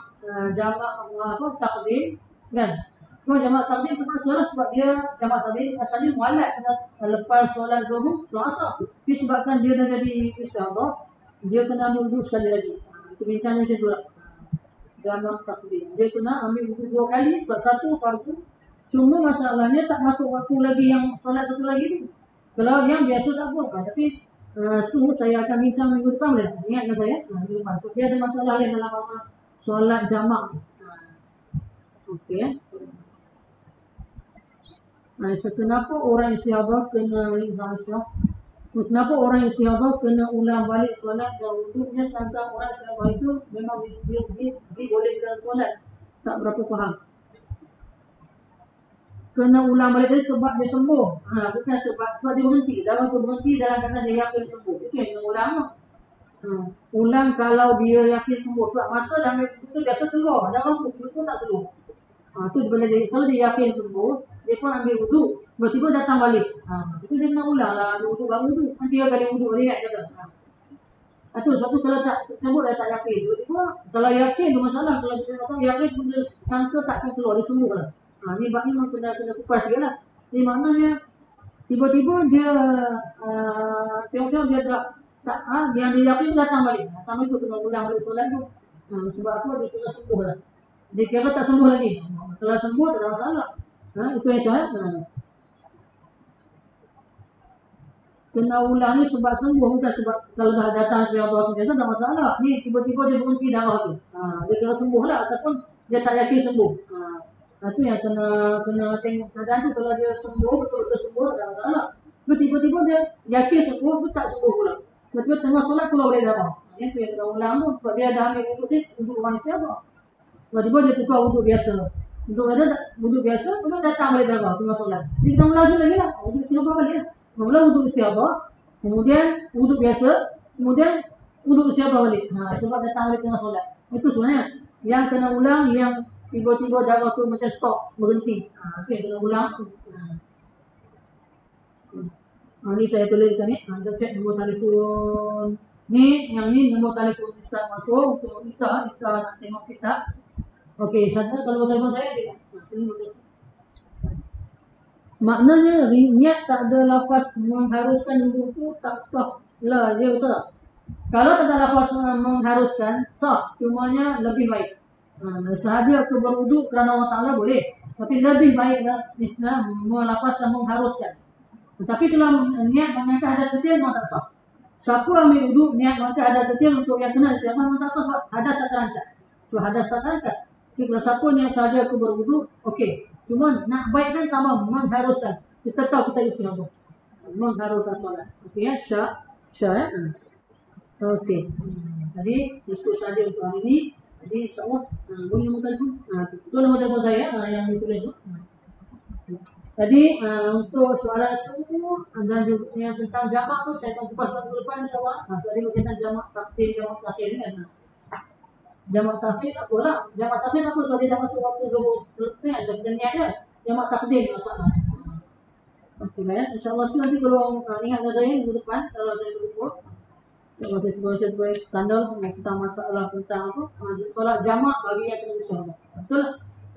takdim kan? Cuma jamak takdim terpaksa lah sebab dia jamak takdim asalnya mualat kena lepas solat zuhur, solat asar. Tapi sebabkan dia dah jadi istiadah, dia kena ambil wuduk sekali lagi. Itu bincangnya macam tu lah. Jamak takdim. Dia kena ambil wuduk 2 kali, sebab satu fardu. Cuma masalahnya tak masuk waktu lagi yang solat satu lagi tu. Kalau yang biasa tak apa. Tapi saya akan bincang minggu depan boleh. Ingatkan saya. Minggu depan. So, dia ada masalah lain dalam masalah solat jamak. Okey. Kenapa orang istiadah kena Kenapa orang istiadah kena ulang balik solat dan wuduknya, sedangkan orang istiadah itu memang dibolehkan solat? Tak berapa faham. Kena ulang balik tadi sebab dia sembuh. Bukan sebab dia berhenti. Dalam kata dia yakin sembuh. Itu yang kena ulang. Ulang kalau dia yakin sembuh. Sebab masa dah ambil itu biasa keluar. Dalam itu tak keluar. Itu dia, kalau dia yakin sembuh, dia pun ambil wuduk, tiba-tiba datang balik. Itu dia kena ulang lah, wuduk baru tu. 3 kali wuduk dia ingat kata. Itu satu kalau tak sembuh dah tak yakin. Tiba-tiba kalau yakin ada masalah. Kalau dia kata yakin dia sangka takkan keluar, dia sembuh lah. Ni bab ni memang kena kupas sikit lah. Ni maknanya tiba-tiba dia tengok-tengok dia tak yang dia yakin datang balik. Datang balik tu kena ulang balik solat tu. Sebab apa dia kena sembuh lah. Dia kira tak sembuh lagi. Kalau sembuh tak ada masalah. Itu yang syarat. kena ulang ni sebab sembuh, bukan sebab kalau dah datang Allah sentiasa tak masalah. Ni tiba-tiba dia berhenti darah tu. Dia kena sembuh lah ataupun dia tak yakin sembuh. Itu yang kena tengok keadaan tu. Kalau dia sembuh, betul-betul sembuh, tak masalah. Tiba-tiba dia yakin sembuh, pun tak sembuh pula. Tiba-tiba tengah solat keluar boleh darah. Itu yang kena ulang tu. Sebab dia dah ambil untuk orang istiadah. Tiba-tiba dia tukar wuduk biasa. Wuduk biasa, kemudian datang balik darah tengah solat. Jadi kita ulang lagi lah. Wuduk istiadah balik lah. Mula wuduk istiadah, kemudian wuduk biasa, kemudian wuduk istiadah balik. Sebab datang balik tengah solat. Itu sebenarnya yang kena ulang, yang tiba-tiba darah tu macam stop, berhenti. Itu yang kena ulang. Ni saya tuliskan ni. Kita cek nombor telefon. Yang ni nombor telefon Ustaz masuk untuk kita nak tengok kita. Okey, sana kalau nombor telefon saya tidak. Maknanya niat tak ada lafaz mengharuskan wuduk tu tak sah lah, ya Ustaz. Kalau tak ada lafaz mengharuskan, sah. Cumanya lebih baik. Sahaja aku berwuduk kerana Allah Ta'ala boleh. Tapi lebih baiklah Islam melafazkan mengharuskan. Tetapi kalau niat mengangkat hadas kecil, memang tak sah. Siapa ambil wuduk niat mengangkat hadas kecil untuk yang kena siapa memang tak sah sebab hadas tak terangkat. So hadas tak terangkat. Jadi kalau siapa niat sahaja aku berwuduk, okey. Cuma nak baikkan tambah mengharuskan. Kita tahu kita istiadah. Mengharuskan solat. Okey ya, Syah ya. Okey. Jadi itu saja untuk hari ini. Jadi insya-Allah boleh nombor telefon. Itu nombor telefon saya yang ditulis tu. Jadi untuk soalan semua dan juga yang tentang jamak tu saya akan kupas waktu depan insya-Allah. Tadi berkaitan jamak takdir, jamak takhir ni kan. Jamak takhir apa lah? Jamak takhir apa sebab dia dah masuk waktu zuhur ni ada niatnya. Jamak takdir masalah. Okey baik. Insya-Allah nanti kalau ingatkan saya minggu depan kalau saya lupa. Kalau saya cuba standar kita masalah tentang apa? Solat jamak bagi yang kena solat. Betul?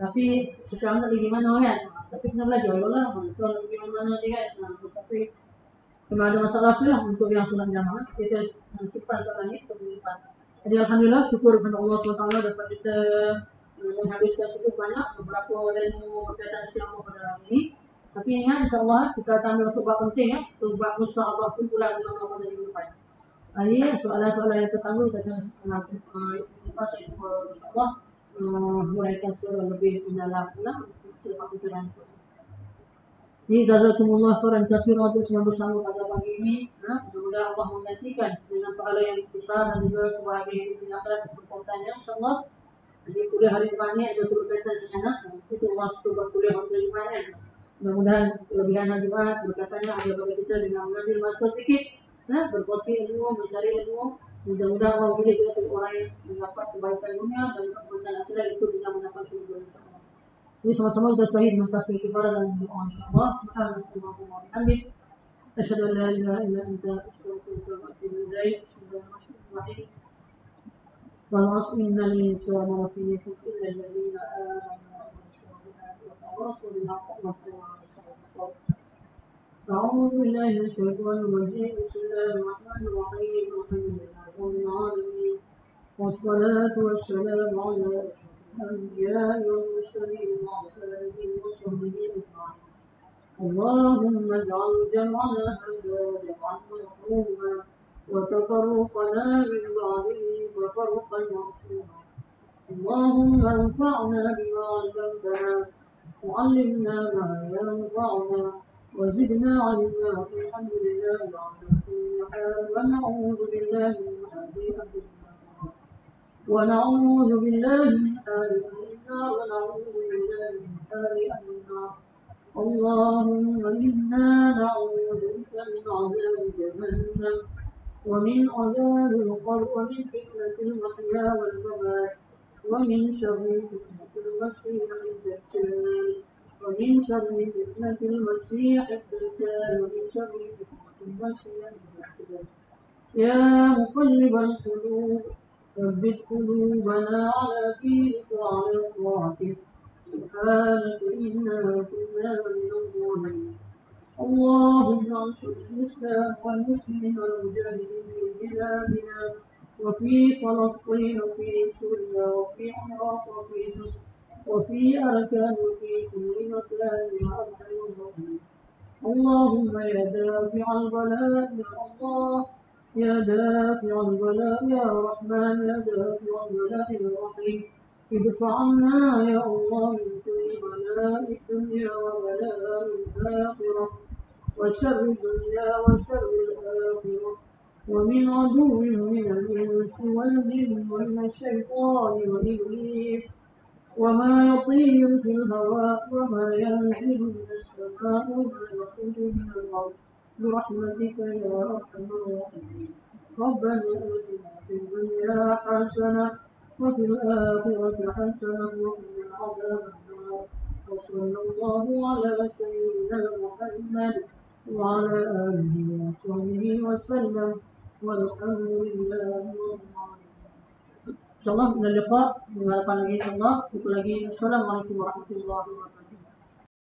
Tapi sekarang tak di mana kan? Tapi kena belajar lah. Betul di mana dia kan? Tapi cuma ada masalah sudah untuk yang solat jamaah. Saya simpan soalan ini untuk minggu depan. Jadi alhamdulillah syukur kepada Allah SWT dapat kita menghabiskan cukup banyak beberapa ilmu berkaitan istiadah pada hari ini. Tapi ingat insya-Allah kita akan ambil sebab penting ya, sebab mustahil pun pula bersama Allah pada minggu depan. Ini soalan-soalan yang tertangguh kita akan saya cuba insya-Allah mereka secara lebih mendalam selepas pencerahan. Ini jazakumullah khairan katsiran untuk yang bersama pada pagi ini. Semoga Allah menggantikan dengan pahala yang besar dan juga kebahagiaan di akhirat berkaitannya insya-Allah. Jadi kuliah hari depan ini ada berkaitan dengan itu masuk ke kuliah hari depan ini. Mudah-mudahan kelebihan Jumat berkaitannya ada bagi kita dengan mengambil master sedikit, berkongsi ilmu, mencari ilmu. Mudah-mudahan Allah boleh kita sebagai orang yang mendapat kebaikan dunia dan kemudian akhirat itu dengan mendapat surga insya-Allah. Jadi sama-sama kita sahih dengan tasbih kifarah dan doa insya-Allah. Subhanallah wa bihamdik. Asyhadu an la ilaha illa anta astaghfiruka wa atubu ilaik. Bismillahirrahmanirrahim. Wal 'asri innal insana lafi khusr illa alladziina aamanu wa tawassaw bil haqqi wa tawassaw bis sabr. أعوذ بالله من الشيطان الرجيم. بسم الله الرحمن الرحيم. الحمد لله رب العالمين والصلاة والسلام على الأنبياء والمرسلين وعلى آله وصحبه أجمعين. اللهم اجعل جمعنا هذا جمعا مرحوما وتفرقنا من بعده تفرقا معصوما. اللهم انفعنا بما علمتنا وعلمنا ما ينفعنا وزدنا علما. الحمد لله على كل حال ونعوذ بالله من حال أهل النار ونعوذ بالله من حال أهل النار ونعوذ بالله من حال أهل النار. اللهم إنا نعوذ بك من عذاب جهنم ومن عذاب القبر ومن فتنة المحيا والممات ومن شر فتنة المسيح الدجال ومن شر فتنة المسيح الدجال ومن شر فتنة المسيح الدجال. يا مقلب القلوب ثبت قلوبنا على دينك وعلى طاعتك. سبحانك إنا كنا من الظالمين. اللهم انصر الإسلام والمسلمين والمجاهدين في بلادنا وفي فلسطين وفي سوريا وفي العراق وفي مصر وفي أركان وفي كل مكان يا أرحم الراحمين. اللهم يا دافع البلاء يا الله، يا دافع البلاء يا رحمن، يا دافع البلاء يا رحيم، ادفع عنا يا الله من كل بلاء الدنيا وبلاء الآخرة، وشر الدنيا وشر الآخرة، ومن عدو من الإنس والجن ومن الشيطان وإبليس، وما يطير في الهواء وما ينزل من السماء وما يخرج من الأرض برحمتك يا أرحم الراحمين. ربنا آتنا في الدنيا حسنة وفي الآخرة حسنة وقنا عذاب النار. وصلى الله على سيدنا محمد وعلى آله وصحبه وسلم، والحمد لله رب العالمين. InsyaAllah, dan liqa, mengharapkan lagi insyaAllah. Itu lagi. Assalamualaikum warahmatullahi wabarakatuh.